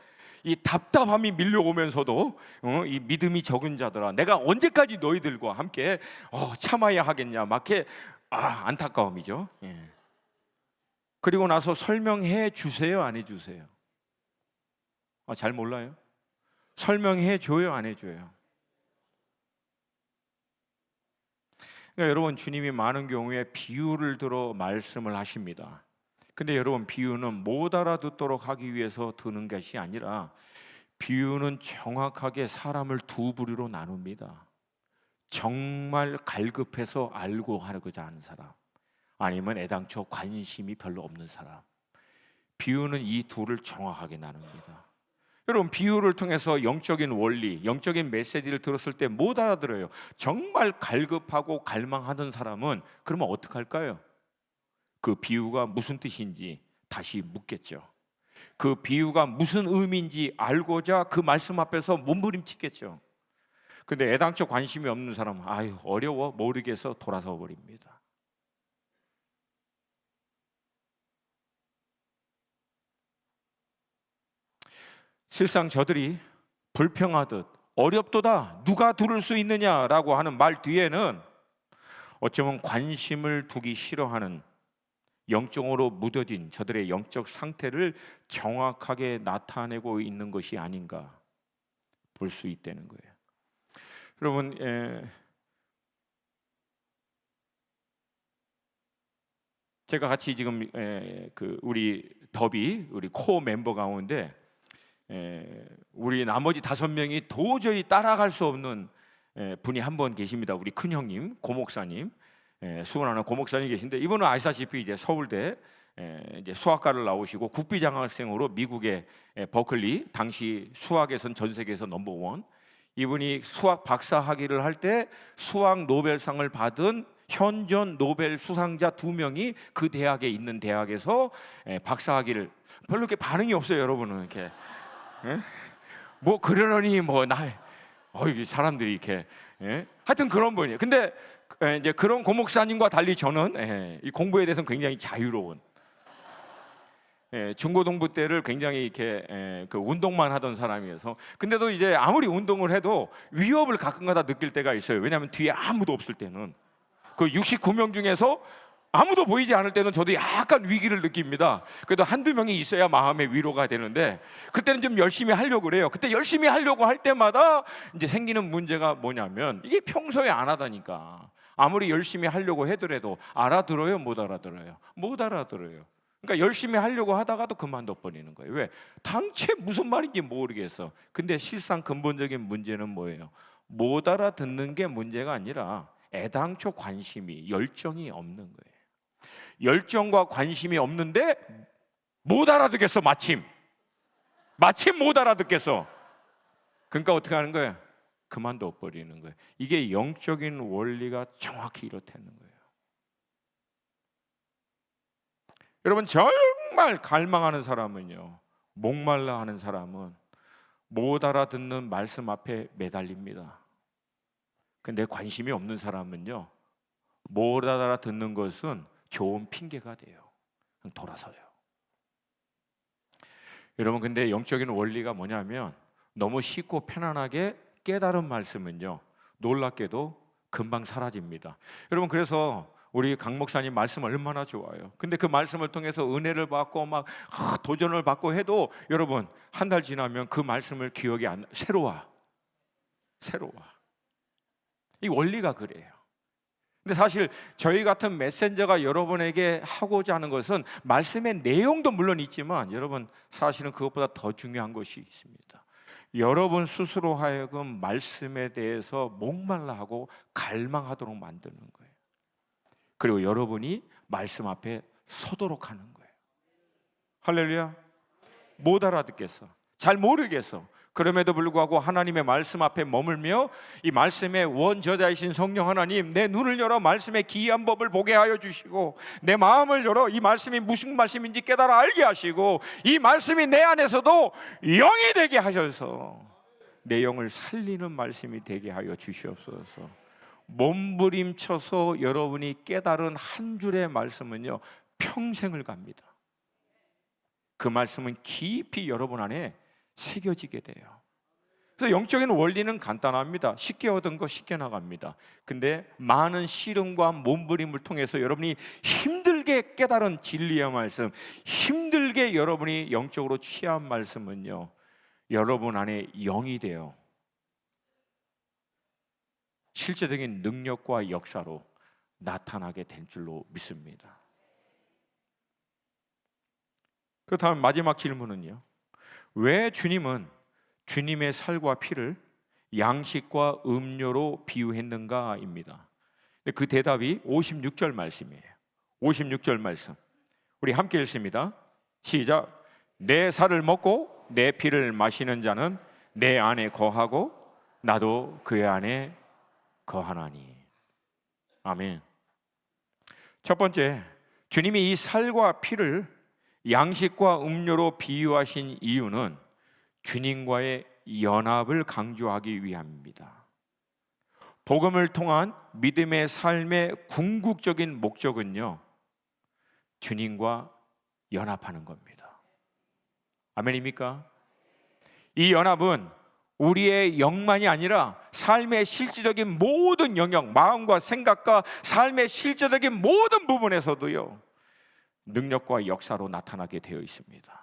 이 답답함이 밀려오면서도 이 믿음이 적은 자들아, 내가 언제까지 너희들과 함께 참아야 하겠냐, 막 이렇게 안타까움이죠. 예. 그리고 나서 설명해 주세요, 안 해주세요? 잘 몰라요? 설명해 줘요, 안 해줘요? 그러니까 여러분, 주님이 많은 경우에 비유를 들어 말씀을 하십니다. 근데 여러분, 비유는 못 알아듣도록 하기 위해서 드는 것이 아니라 비유는 정확하게 사람을 두 부류로 나눕니다. 정말 갈급해서 알고 하고자 하는 사람, 아니면 애당초 관심이 별로 없는 사람. 비유는 이 둘을 정확하게 나눕니다. 여러분, 비유를 통해서 영적인 원리, 영적인 메시지를 들었을 때 못 알아들어요. 정말 갈급하고 갈망하는 사람은 그러면 어떡할까요? 그 비유가 무슨 뜻인지 다시 묻겠죠. 그 비유가 무슨 의미인지 알고자 그 말씀 앞에서 몸부림치겠죠. 근데 애당초 관심이 없는 사람은 어려워 모르겠어 돌아서 버립니다. 실상 저들이 불평하듯 어렵도다 누가 들을 수 있느냐라고 하는 말 뒤에는 어쩌면 관심을 두기 싫어하는 영적으로 무뎌진 저들의 영적 상태를 정확하게 나타내고 있는 것이 아닌가 볼 수 있다는 거예요. 여러분, 제가 같이 지금 우리 더비 우리 코어 멤버 가운데 우리 나머지 5명이 도저히 따라갈 수 없는 분이 한 분 계십니다. 우리 큰 형님 고목사님, 수원하는 고목사님 계신데, 이분은 아시다시피 이제 서울대 이제 수학과를 나오시고 국비장학생으로 미국의 버클리, 당시 수학에선 전 세계에서 넘버원, 이분이 수학 박사 학위를 할 때 수학 노벨상을 받은 현존 노벨 수상자 2명이 그 대학에 있는 대학에서 박사 학위를, 별로 이렇게 반응이 없어요, 여러분은. 이렇게 뭐 그러느니 이게 사람들이 이렇게 하여튼 그런 분이에요. 근데 이제 그런 고목사님과 달리 저는 이 공부에 대해서는 굉장히 자유로운, 중고등부 때를 굉장히 이렇게 그 운동만 하던 사람이어서, 근데도 이제 아무리 운동을 해도 위협을 가끔가다 느낄 때가 있어요. 왜냐하면 뒤에 아무도 없을 때는, 그 69명 중에서 아무도 보이지 않을 때는 저도 약간 위기를 느낍니다. 그래도 한두 명이 있어야 마음의 위로가 되는데, 그때는 좀 열심히 하려고 그래요. 그때 열심히 하려고 할 때마다 이제 생기는 문제가 뭐냐면, 이게 평소에 안 하다니까. 아무리 열심히 하려고 해더라도 알아들어요, 못 알아들어요? 못 알아들어요. 그러니까 열심히 하려고 하다가도 그만둬 버리는 거예요. 왜? 당최 무슨 말인지 모르겠어. 근데 실상 근본적인 문제는 뭐예요? 못 알아듣는 게 문제가 아니라 애당초 관심이, 열정이 없는 거예요. 열정과 관심이 없는데 못 알아듣겠어. 마침 못 알아듣겠어. 그러니까 어떻게 하는 거예요? 그만둬 버리는 거예요. 이게 영적인 원리가 정확히 이렇다는 거예요. 여러분, 정말 갈망하는 사람은요, 목말라 하는 사람은 못 알아듣는 말씀 앞에 매달립니다. 근데 관심이 없는 사람은요, 못 알아듣는 것은 좋은 핑계가 돼요. 그냥 돌아서요. 여러분, 근데 영적인 원리가 뭐냐면, 너무 쉽고 편안하게 깨달은 말씀은요, 놀랍게도 금방 사라집니다. 여러분, 그래서 우리 강 목사님 말씀 얼마나 좋아요. 근데 그 말씀을 통해서 은혜를 받고 도전을 받고 해도, 여러분, 한 달 지나면 그 말씀을 기억이 안 나. 새로 와. 이 원리가 그래요. 근데 사실 저희 같은 메신저가 여러분에게 하고자 하는 것은 말씀의 내용도 물론 있지만, 여러분, 사실은 그것보다 더 중요한 것이 있습니다. 여러분 스스로 하여금 말씀에 대해서 목말라하고 갈망하도록 만드는 거예요. 그리고 여러분이 말씀 앞에 서도록 하는 거예요. 할렐루야. 못 알아듣겠어, 잘 모르겠어. 그럼에도 불구하고 하나님의 말씀 앞에 머물며 이 말씀의 원저자이신 성령 하나님, 내 눈을 열어 말씀의 기이한 법을 보게 하여 주시고, 내 마음을 열어 이 말씀이 무슨 말씀인지 깨달아 알게 하시고, 이 말씀이 내 안에서도 영이 되게 하셔서 내 영을 살리는 말씀이 되게 하여 주시옵소서. 몸부림쳐서 여러분이 깨달은 한 줄의 말씀은요, 평생을 갑니다. 그 말씀은 깊이 여러분 안에 새겨지게 돼요. 그래서 영적인 원리는 간단합니다. 쉽게 얻은 거 쉽게 나갑니다. 근데 많은 씨름과 몸부림을 통해서 여러분이 힘들게 깨달은 진리의 말씀, 힘들게 여러분이 영적으로 취한 말씀은요, 여러분 안에 영이 되어 실제적인 능력과 역사로 나타나게 될 줄로 믿습니다. 그렇다면 마지막 질문은요, 왜 주님은 주님의 살과 피를 양식과 음료로 비유했는가입니다. 그 대답이 56절 말씀이에요. 56절 말씀 우리 함께 읽습니다. 시작. 내 살을 먹고 내 피를 마시는 자는 내 안에 거하고 나도 그의 안에 거하나니. 아멘. 첫 번째, 주님이 이 살과 피를 양식과 음료로 비유하신 이유는 주님과의 연합을 강조하기 위함입니다. 복음을 통한 믿음의 삶의 궁극적인 목적은요, 주님과 연합하는 겁니다. 아멘입니까? 이 연합은 우리의 영만이 아니라 삶의 실질적인 모든 영역, 마음과 생각과 삶의 실질적인 모든 부분에서도요, 능력과 역사로 나타나게 되어 있습니다.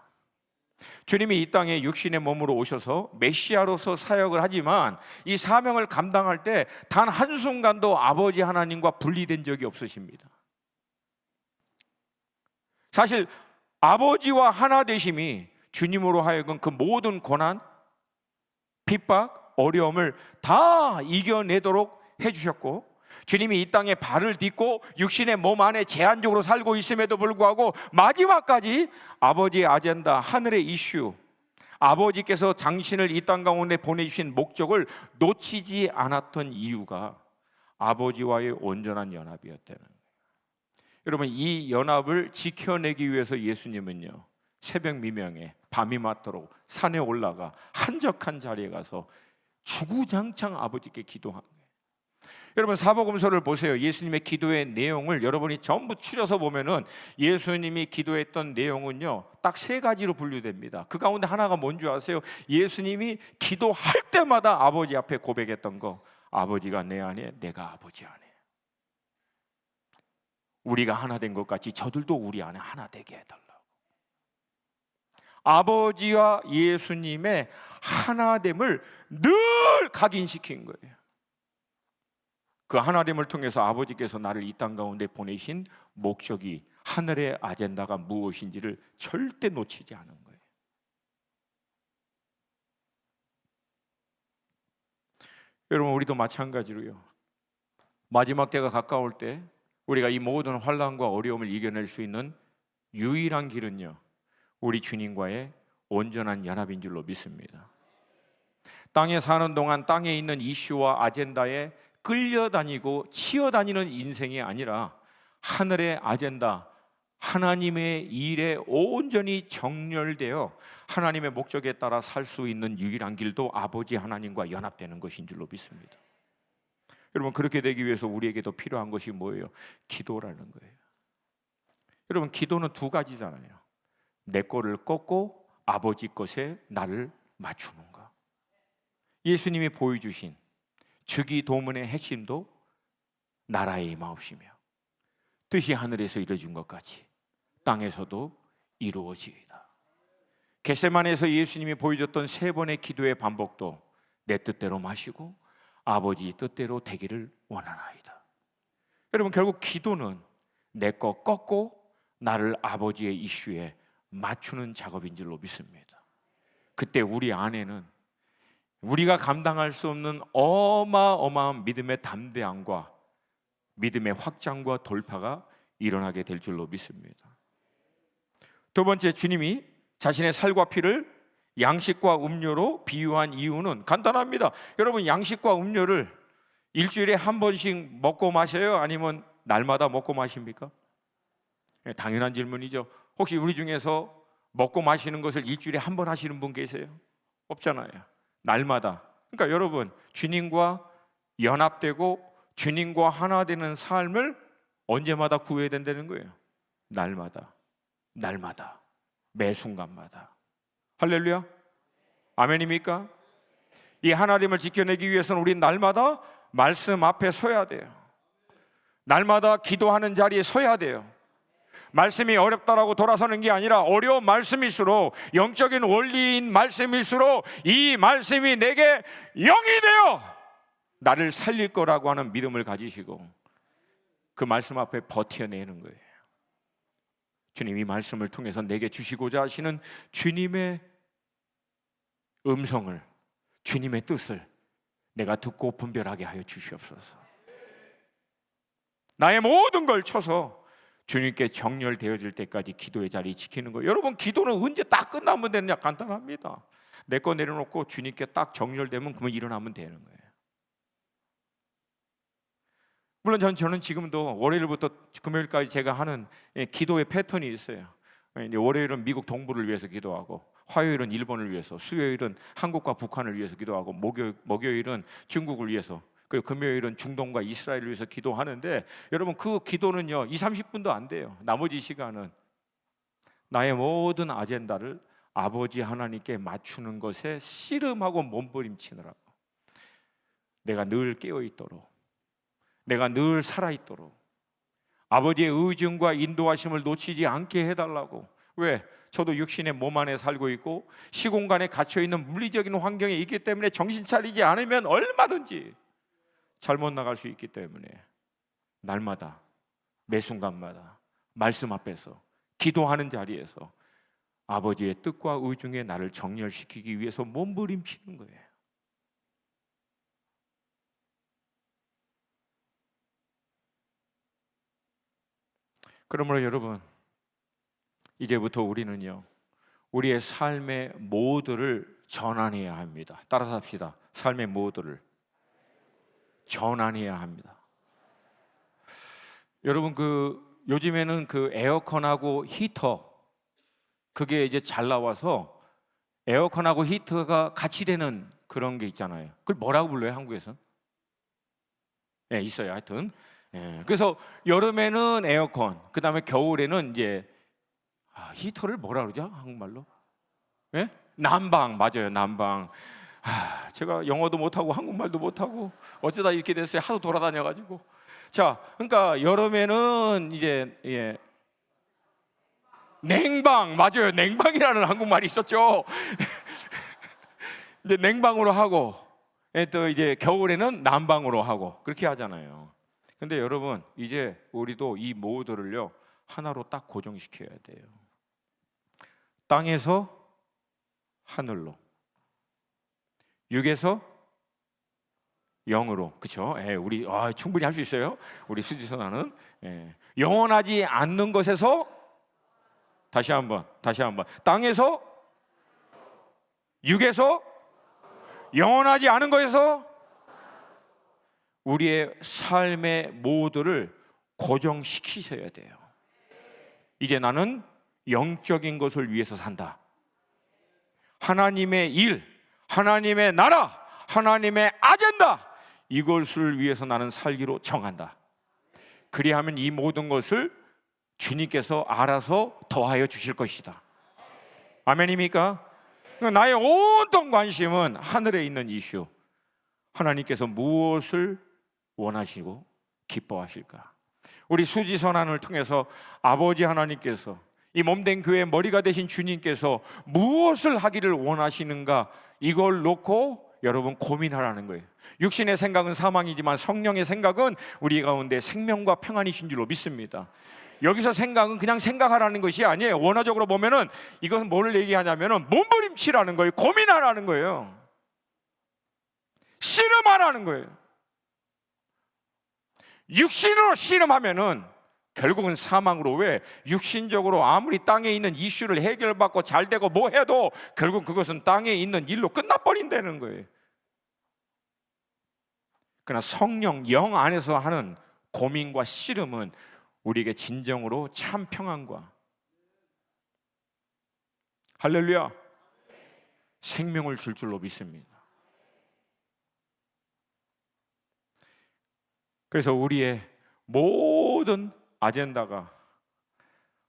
주님이 이 땅에 육신의 몸으로 오셔서 메시아로서 사역을 하지만 이 사명을 감당할 때 단 한순간도 아버지 하나님과 분리된 적이 없으십니다. 사실 아버지와 하나 되심이 주님으로 하여금 그 모든 고난, 핍박, 어려움을 다 이겨내도록 해주셨고, 주님이 이 땅에 발을 딛고 육신의 몸 안에 제한적으로 살고 있음에도 불구하고 마지막까지 아버지의 아젠다, 하늘의 이슈, 아버지께서 당신을 이 땅 가운데 보내주신 목적을 놓치지 않았던 이유가 아버지와의 온전한 연합이었다는 거예요. 여러분, 이 연합을 지켜내기 위해서 예수님은요, 새벽 미명에 밤이 맞도록 산에 올라가 한적한 자리에 가서 주구장창 아버지께 기도한 거예요. 여러분, 사복음서를 보세요. 예수님의 기도의 내용을 여러분이 전부 추려서 보면은 예수님이 기도했던 내용은요, 딱 세 가지로 분류됩니다. 그 가운데 하나가 뭔지 아세요? 예수님이 기도할 때마다 아버지 앞에 고백했던 거, 아버지가 내 안에, 내가 아버지 안에. 우리가 하나 된 것 같이 저들도 우리 안에 하나 되게 해달라고. 아버지와 예수님의 하나됨을 늘 각인시킨 거예요. 그 하나됨을 통해서 아버지께서 나를 이 땅 가운데 보내신 목적이, 하늘의 아젠다가 무엇인지를 절대 놓치지 않은 거예요. 여러분, 우리도 마찬가지로요, 마지막 때가 가까울 때 우리가 이 모든 환난과 어려움을 이겨낼 수 있는 유일한 길은요, 우리 주님과의 온전한 연합인 줄로 믿습니다. 땅에 사는 동안 땅에 있는 이슈와 아젠다에 끌려다니고 치여다니는 인생이 아니라 하늘의 아젠다, 하나님의 일에 온전히 정렬되어 하나님의 목적에 따라 살 수 있는 유일한 길도 아버지 하나님과 연합되는 것인 줄로 믿습니다. 여러분, 그렇게 되기 위해서 우리에게도 필요한 것이 뭐예요? 기도라는 거예요. 여러분, 기도는 두 가지잖아요. 내 거를 꺾고 아버지 것에 나를 맞추는 거. 예수님이 보여주신 주기도문의 핵심도 나라의 임하옵시며 뜻이 하늘에서 이루어진 것 같이 땅에서도 이루어지이다. 겟세마네에서 예수님이 보여줬던 세 번의 기도의 반복도 내 뜻대로 마시고 아버지 뜻대로 되기를 원하나이다. 여러분, 결국 기도는 내 거 꺾고 나를 아버지의 이슈에 맞추는 작업인 줄로 믿습니다. 그때 우리 안에는 우리가 감당할 수 없는 어마어마한 믿음의 담대함과 믿음의 확장과 돌파가 일어나게 될 줄로 믿습니다. 두 번째, 주님이 자신의 살과 피를 양식과 음료로 비유한 이유는 간단합니다. 여러분, 양식과 음료를 일주일에 한 번씩 먹고 마셔요? 아니면 날마다 먹고 마십니까? 당연한 질문이죠. 혹시 우리 중에서 먹고 마시는 것을 일주일에 한 번 하시는 분 계세요? 없잖아요. 날마다. 그러니까 여러분, 주님과 연합되고 주님과 하나 되는 삶을 언제마다 구해야 된다는 거예요. 날마다, 날마다, 매 순간마다. 할렐루야? 아멘입니까? 이 하나님을 지켜내기 위해서는 우리 날마다 말씀 앞에 서야 돼요. 날마다 기도하는 자리에 서야 돼요. 말씀이 어렵다라고 돌아서는 게 아니라 어려운 말씀일수록, 영적인 원리인 말씀일수록 이 말씀이 내게 영이 되어 나를 살릴 거라고 하는 믿음을 가지시고 그 말씀 앞에 버텨내는 거예요. 주님, 이 말씀을 통해서 내게 주시고자 하시는 주님의 음성을, 주님의 뜻을 내가 듣고 분별하게 하여 주시옵소서. 나의 모든 걸 쳐서 주님께 정렬되어질 때까지 기도의 자리 지키는 거예요. 여러분, 기도는 언제 딱 끝나면 되느냐? 간단합니다. 내 거 내려놓고 주님께 딱 정렬되면 그러면 일어나면 되는 거예요. 물론 저는 지금도 월요일부터 금요일까지 제가 하는 기도의 패턴이 있어요. 월요일은 미국 동부를 위해서 기도하고, 화요일은 일본을 위해서, 수요일은 한국과 북한을 위해서 기도하고, 목요일은 중국을 위해서, 그리고 금요일은 중동과 이스라엘을 위해서 기도하는데, 여러분 그 기도는요 20-30분도 안 돼요. 나머지 시간은 나의 모든 아젠다를 아버지 하나님께 맞추는 것에 씨름하고 몸부림치느라고, 내가 늘 깨어있도록, 내가 늘 살아있도록 아버지의 의중과 인도하심을 놓치지 않게 해달라고. 왜? 저도 육신의 몸 안에 살고 있고 시공간에 갇혀있는 물리적인 환경에 있기 때문에 정신 차리지 않으면 얼마든지 잘못 나갈 수 있기 때문에 날마다 매 순간마다 말씀 앞에서 기도하는 자리에서 아버지의 뜻과 의중에 나를 정렬시키기 위해서 몸부림치는 거예요. 그러므로 여러분, 이제부터 우리는요 우리의 삶의 모드를 전환해야 합니다. 따라서 합시다. 삶의 모드를 전환해야 합니다. 여러분, 요즘에는 에어컨하고 히터, 그게 이제 잘 나와서 에어컨하고 히터가 같이 되는 그런 게 있잖아요. 그걸 뭐라고 불러요, 한국에서는? 네, 있어요. 하여튼. 그래서 여름에는 에어컨, 그 다음에 겨울에는 이제 히터를 뭐라 그러죠? 한국말로? 예? 난방. 맞아요, 난방. 제가 영어도 못하고 한국말도 못하고 어쩌다 이렇게 됐어요. 하도 돌아다녀가지고. 자, 그러니까 여름에는 이제 냉방. 맞아요, 냉방이라는 한국말이 있었죠. 이제 냉방으로 하고, 또 이제 겨울에는 난방으로 하고 그렇게 하잖아요. 근데 여러분, 이제 우리도 이 모드를요 하나로 딱 고정시켜야 돼요. 땅에서 하늘로, 육에서 영으로. 그렇죠? 우리 충분히 할 수 있어요. 우리 수지선아는 영원하지 않는 것에서, 다시 한번 땅에서, 육에서, 영원하지 않은 것에서 우리의 삶의 모드를 고정시키셔야 돼요. 이제 나는 영적인 것을 위해서 산다. 하나님의 일, 하나님의 나라, 하나님의 아젠다, 이것을 위해서 나는 살기로 정한다. 그리하면 이 모든 것을 주님께서 알아서 더하여 주실 것이다. 아멘입니까? 나의 온통 관심은 하늘에 있는 이슈, 하나님께서 무엇을 원하시고 기뻐하실까? 우리 수지선언을 통해서 아버지 하나님께서, 이 몸된 교회의 머리가 되신 주님께서 무엇을 하기를 원하시는가, 이걸 놓고 여러분 고민하라는 거예요. 육신의 생각은 사망이지만 성령의 생각은 우리 가운데 생명과 평안이신 줄로 믿습니다. 여기서 생각은 그냥 생각하라는 것이 아니에요. 원어적으로 보면은 이것은 뭘 얘기하냐면은 몸부림치라는 거예요. 고민하라는 거예요. 씨름하라는 거예요. 육신으로 씨름하면은 결국은 사망으로. 왜? 육신적으로 아무리 땅에 있는 이슈를 해결받고 잘 되고 뭐 해도 결국 그것은 땅에 있는 일로 끝나버린다는 거예요. 그러나 성령, 영 안에서 하는 고민과 씨름은 우리에게 진정으로 참 평안과, 할렐루야, 생명을 줄 줄로 믿습니다. 그래서 우리의 모든 아젠다가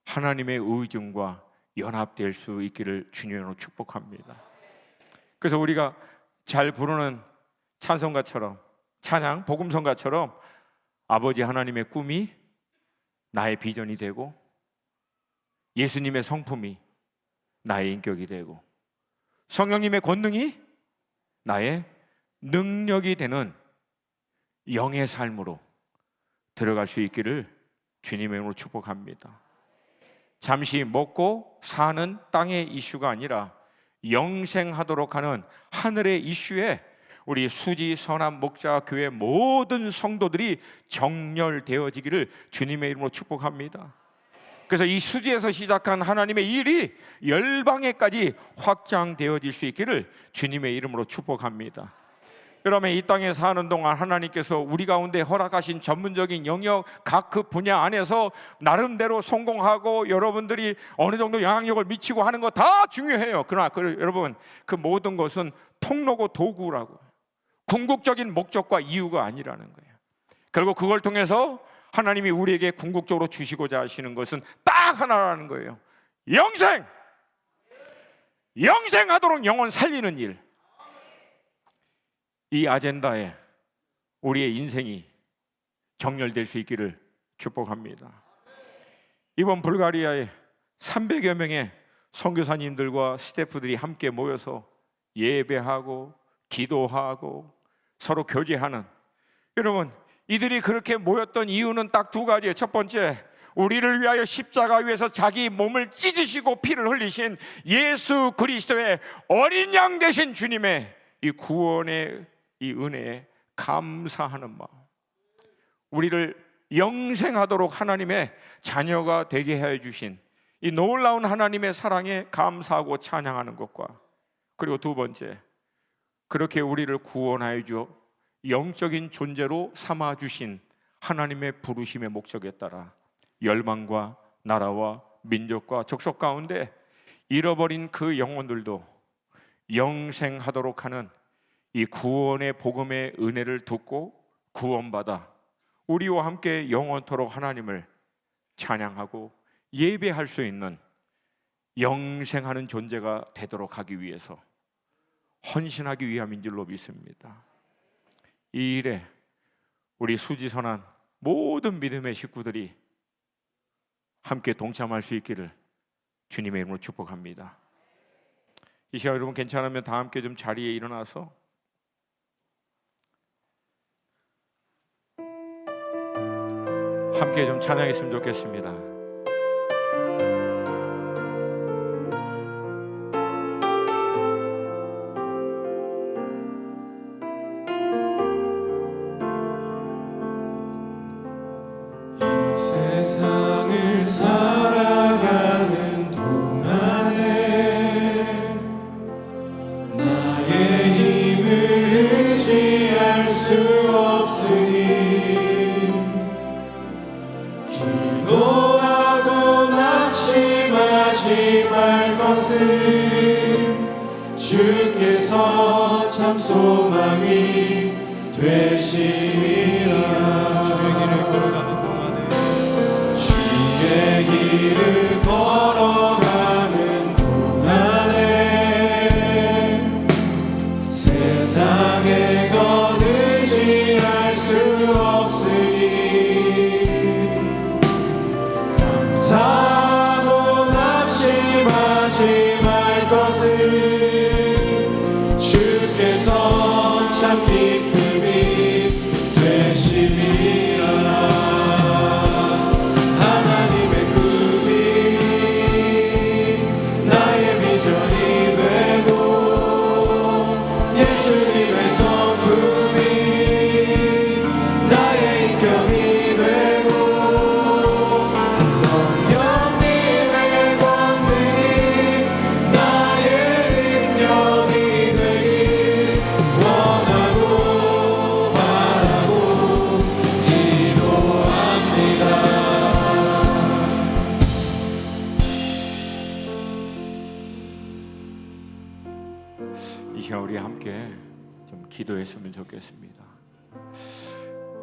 하나님의 의중과 연합될 수 있기를 주님으로 축복합니다. 그래서 우리가 잘 부르는 찬송가처럼, 찬양, 복음성가처럼 아버지 하나님의 꿈이 나의 비전이 되고 예수님의 성품이 나의 인격이 되고 성령님의 권능이 나의 능력이 되는 영의 삶으로 들어갈 수 있기를 주님의 이름으로 축복합니다. 잠시 먹고 사는 땅의 이슈가 아니라 영생하도록 하는 하늘의 이슈에 우리 수지 선한 목자 교회 모든 성도들이 정렬되어지기를 주님의 이름으로 축복합니다. 그래서 이 수지에서 시작한 하나님의 일이 열방에까지 확장되어질 수 있기를 주님의 이름으로 축복합니다. 여러분, 이 땅에 사는 동안 하나님께서 우리 가운데 허락하신 전문적인 영역 각 그 분야 안에서 나름대로 성공하고 여러분들이 어느 정도 영향력을 미치고 하는 거 다 중요해요. 그러나 여러분, 그 모든 것은 통로고 도구라고, 궁극적인 목적과 이유가 아니라는 거예요. 결국 그걸 통해서 하나님이 우리에게 궁극적으로 주시고자 하시는 것은 딱 하나라는 거예요. 영생하도록 영혼 살리는 일. 이 아젠다에 우리의 인생이 정렬될 수 있기를 축복합니다. 이번 불가리아에 300여 명의 선교사님들과 스태프들이 함께 모여서 예배하고 기도하고 서로 교제하는, 여러분, 이들이 그렇게 모였던 이유는 딱 두 가지예요. 첫 번째, 우리를 위하여 십자가 위에서 자기 몸을 찢으시고 피를 흘리신 예수 그리스도의 어린 양 되신 주님의 이 구원의 이 은혜에 감사하는 마음, 우리를 영생하도록 하나님의 자녀가 되게 해 주신 이 놀라운 하나님의 사랑에 감사하고 찬양하는 것과, 그리고 두 번째, 그렇게 우리를 구원하여 주 영적인 존재로 삼아 주신 하나님의 부르심의 목적에 따라 열방과 나라와 민족과 족속 가운데 잃어버린 그 영혼들도 영생하도록 하는 이 구원의 복음의 은혜를 듣고 구원받아 우리와 함께 영원토록 하나님을 찬양하고 예배할 수 있는 영생하는 존재가 되도록 하기 위해서 헌신하기 위함인 줄로 믿습니다. 이 일에 우리 수지선한 모든 믿음의 식구들이 함께 동참할 수 있기를 주님의 이름으로 축복합니다. 이 시간 여러분 괜찮으면 다 함께 좀 자리에 일어나서 함께 좀 찬양했으면 좋겠습니다. 세상을 살아가는 동안에 나의 힘을 의지할 수 없으니 기도하고 낙심하지 말 것은 주께서 참 소망이 되심이라. 주의 길을 걸어가는 주의 길을 걸어가는 동안에 세상의 것 의지할 수 없으니 감사하고 낙심하지 말 것은 주께서 참 기쁨이 되심이라. 우리 함께 좀 기도했으면 좋겠습니다.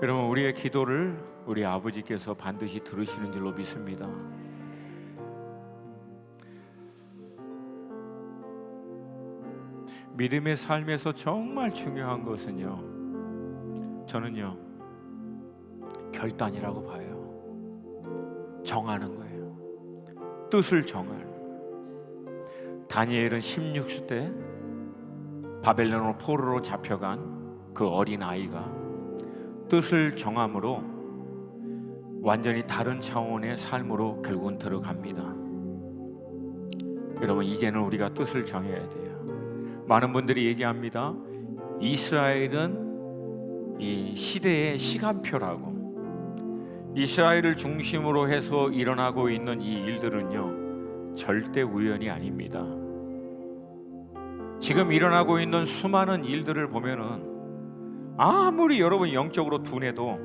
여러분, 우리의 기도를 우리 아버지께서 반드시 들으시는 줄로 믿습니다. 믿음의 삶에서 정말 중요한 것은요, 저는요 결단이라고 봐요. 정하는 거예요. 뜻을 정하는. 다니엘은 16세 때 바벨론으로 포로로 잡혀간 그 어린 아이가 뜻을 정함으로 완전히 다른 차원의 삶으로 결국은 들어갑니다. 여러분, 이제는 우리가 뜻을 정해야 돼요. 많은 분들이 얘기합니다. 이스라엘은 이 시대의 시간표라고. 이스라엘을 중심으로 해서 일어나고 있는 이 일들은요 절대 우연이 아닙니다. 지금 일어나고 있는 수많은 일들을 보면은 아무리 여러분 영적으로 둔해도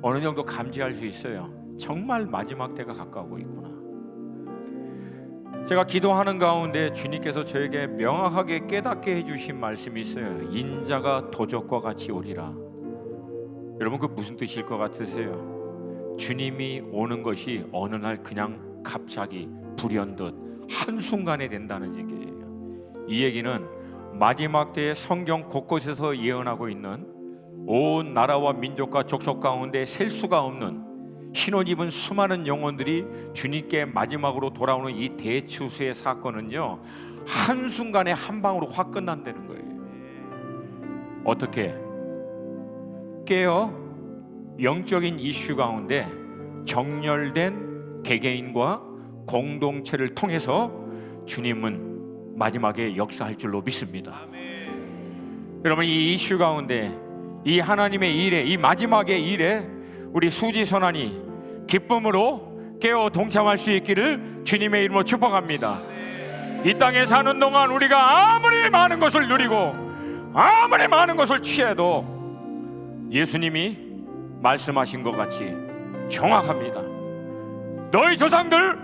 어느 정도 감지할 수 있어요. 정말 마지막 때가 가까우고 있구나. 제가 기도하는 가운데 주님께서 저에게 명확하게 깨닫게 해주신 말씀이 있어요. 인자가 도적과 같이 오리라. 여러분, 그 무슨 뜻일 것 같으세요? 주님이 오는 것이 어느 날 그냥 갑자기 불현듯 한순간에 된다는 얘기예요. 이 얘기는 마지막 때에 성경 곳곳에서 예언하고 있는 온 나라와 민족과 족속 가운데 셀 수가 없는 흰옷 입은 수많은 영혼들이 주님께 마지막으로 돌아오는 이 대추수의 사건은요 한순간에 한 방으로 확 끝난다는 거예요. 어떻게? 깨어 영적인 이슈 가운데 정렬된 개개인과 공동체를 통해서 주님은 마지막에 역사할 줄로 믿습니다. 여러분, 이 이슈 가운데 이 하나님의 일에, 이 마지막의 일에 우리 수지선안이 기쁨으로 깨어 동참할 수 있기를 주님의 이름으로 축복합니다. 이 땅에 사는 동안 우리가 아무리 많은 것을 누리고 아무리 많은 것을 취해도 예수님이 말씀하신 것 같이 정확합니다. 너희 조상들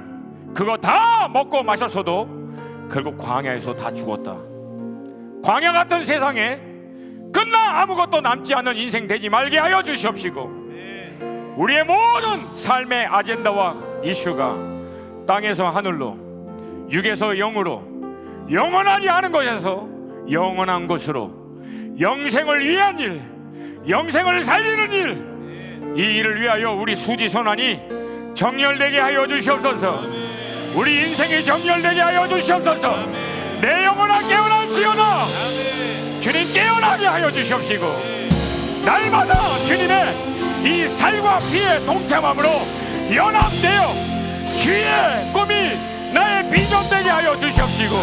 그거 다 먹고 마셨어도 결국 광야에서 다 죽었다. 광야 같은 세상에 끝나 아무것도 남지 않는 인생 되지 말게 하여 주시옵시고, 우리의 모든 삶의 아젠다와 이슈가 땅에서 하늘로, 육에서 영으로, 영원하지 않은 것에서 영원한 것으로, 영생을 위한 일, 영생을 살리는 일, 이 일을 위하여 우리 수지선안이 정렬되게 하여 주시옵소서. 우리 인생이 정렬되게 하여 주시옵소서. 내 영혼아 깨어날지어다. 주님 깨어나게 하여 주시옵시고, 날마다 주님의 이 살과 피의 동참함으로 연합되어 주의 꿈이 나의 비전 되게 하여 주시옵시고,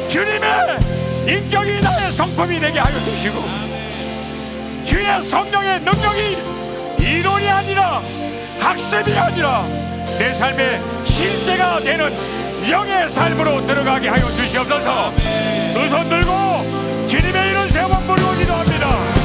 주님의 인격이 나의 성품이 되게 하여 주시고, 주의 성령의 능력이 이론이 아니라 학습이 아니라 내 삶의 실제가 되는 영의 삶으로 들어가게 하여 주시옵소서. 두 손 들고 주님의 이름 세 번 부르고 기도합니다.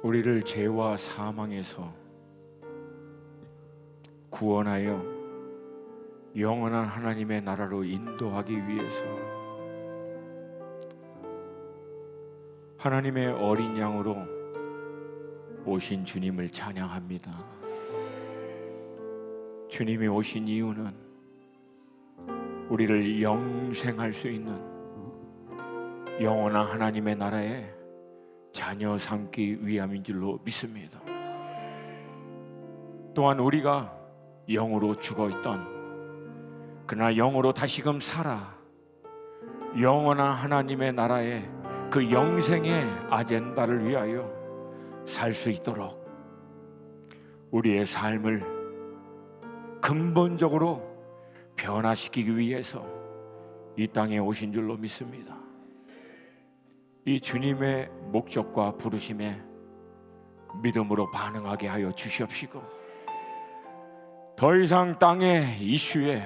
우리를 죄와 사망에서 구원하여 영원한 하나님의 나라로 인도하기 위해서 하나님의 어린 양으로 오신 주님을 찬양합니다. 주님이 오신 이유는 우리를 영생할 수 있는 영원한 하나님의 나라에 자녀 삼기 위함인 줄로 믿습니다. 또한 우리가 영으로 죽어있던 그러나 영으로 다시금 살아 영원한 하나님의 나라에 그 영생의 아젠다를 위하여 살 수 있도록 우리의 삶을 근본적으로 변화시키기 위해서 이 땅에 오신 줄로 믿습니다. 이 주님의 목적과 부르심에 믿음으로 반응하게 하여 주시옵시고 더 이상 땅의 이슈에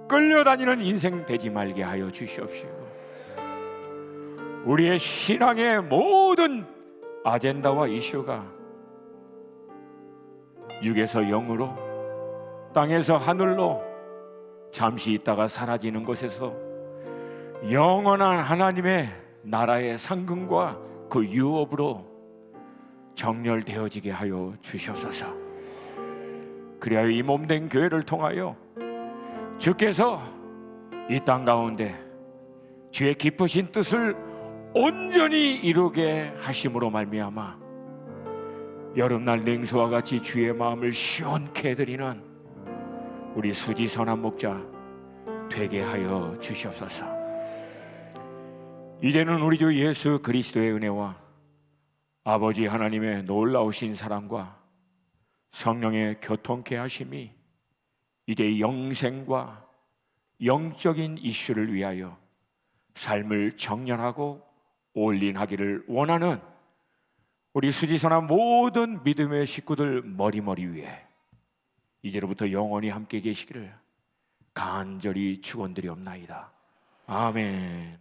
끌려다니는 인생 되지 말게 하여 주시옵시고 우리의 신앙의 모든 아젠다와 이슈가 육에서 영으로 땅에서 하늘로 잠시 있다가 사라지는 것에서 영원한 하나님의 나라의 상급과 그 유업으로 정렬되어지게 하여 주시옵소서. 그리하여 이 몸된 교회를 통하여 주께서 이 땅 가운데 주의 깊으신 뜻을 온전히 이루게 하심으로 말미암아 여름날 냉수와 같이 주의 마음을 시원케 해드리는 우리 수지 선한 목자 되게 하여 주시옵소서. 이제는 우리 주 예수 그리스도의 은혜와 아버지 하나님의 놀라우신 사랑과 성령의 교통케 하심이 이제 영생과 영적인 이슈를 위하여 삶을 정렬하고 올인하기를 원하는 우리 수지선한 모든 믿음의 식구들 머리머리 위에 이제로부터 영원히 함께 계시기를 간절히 축원드리옵나이다. 아멘.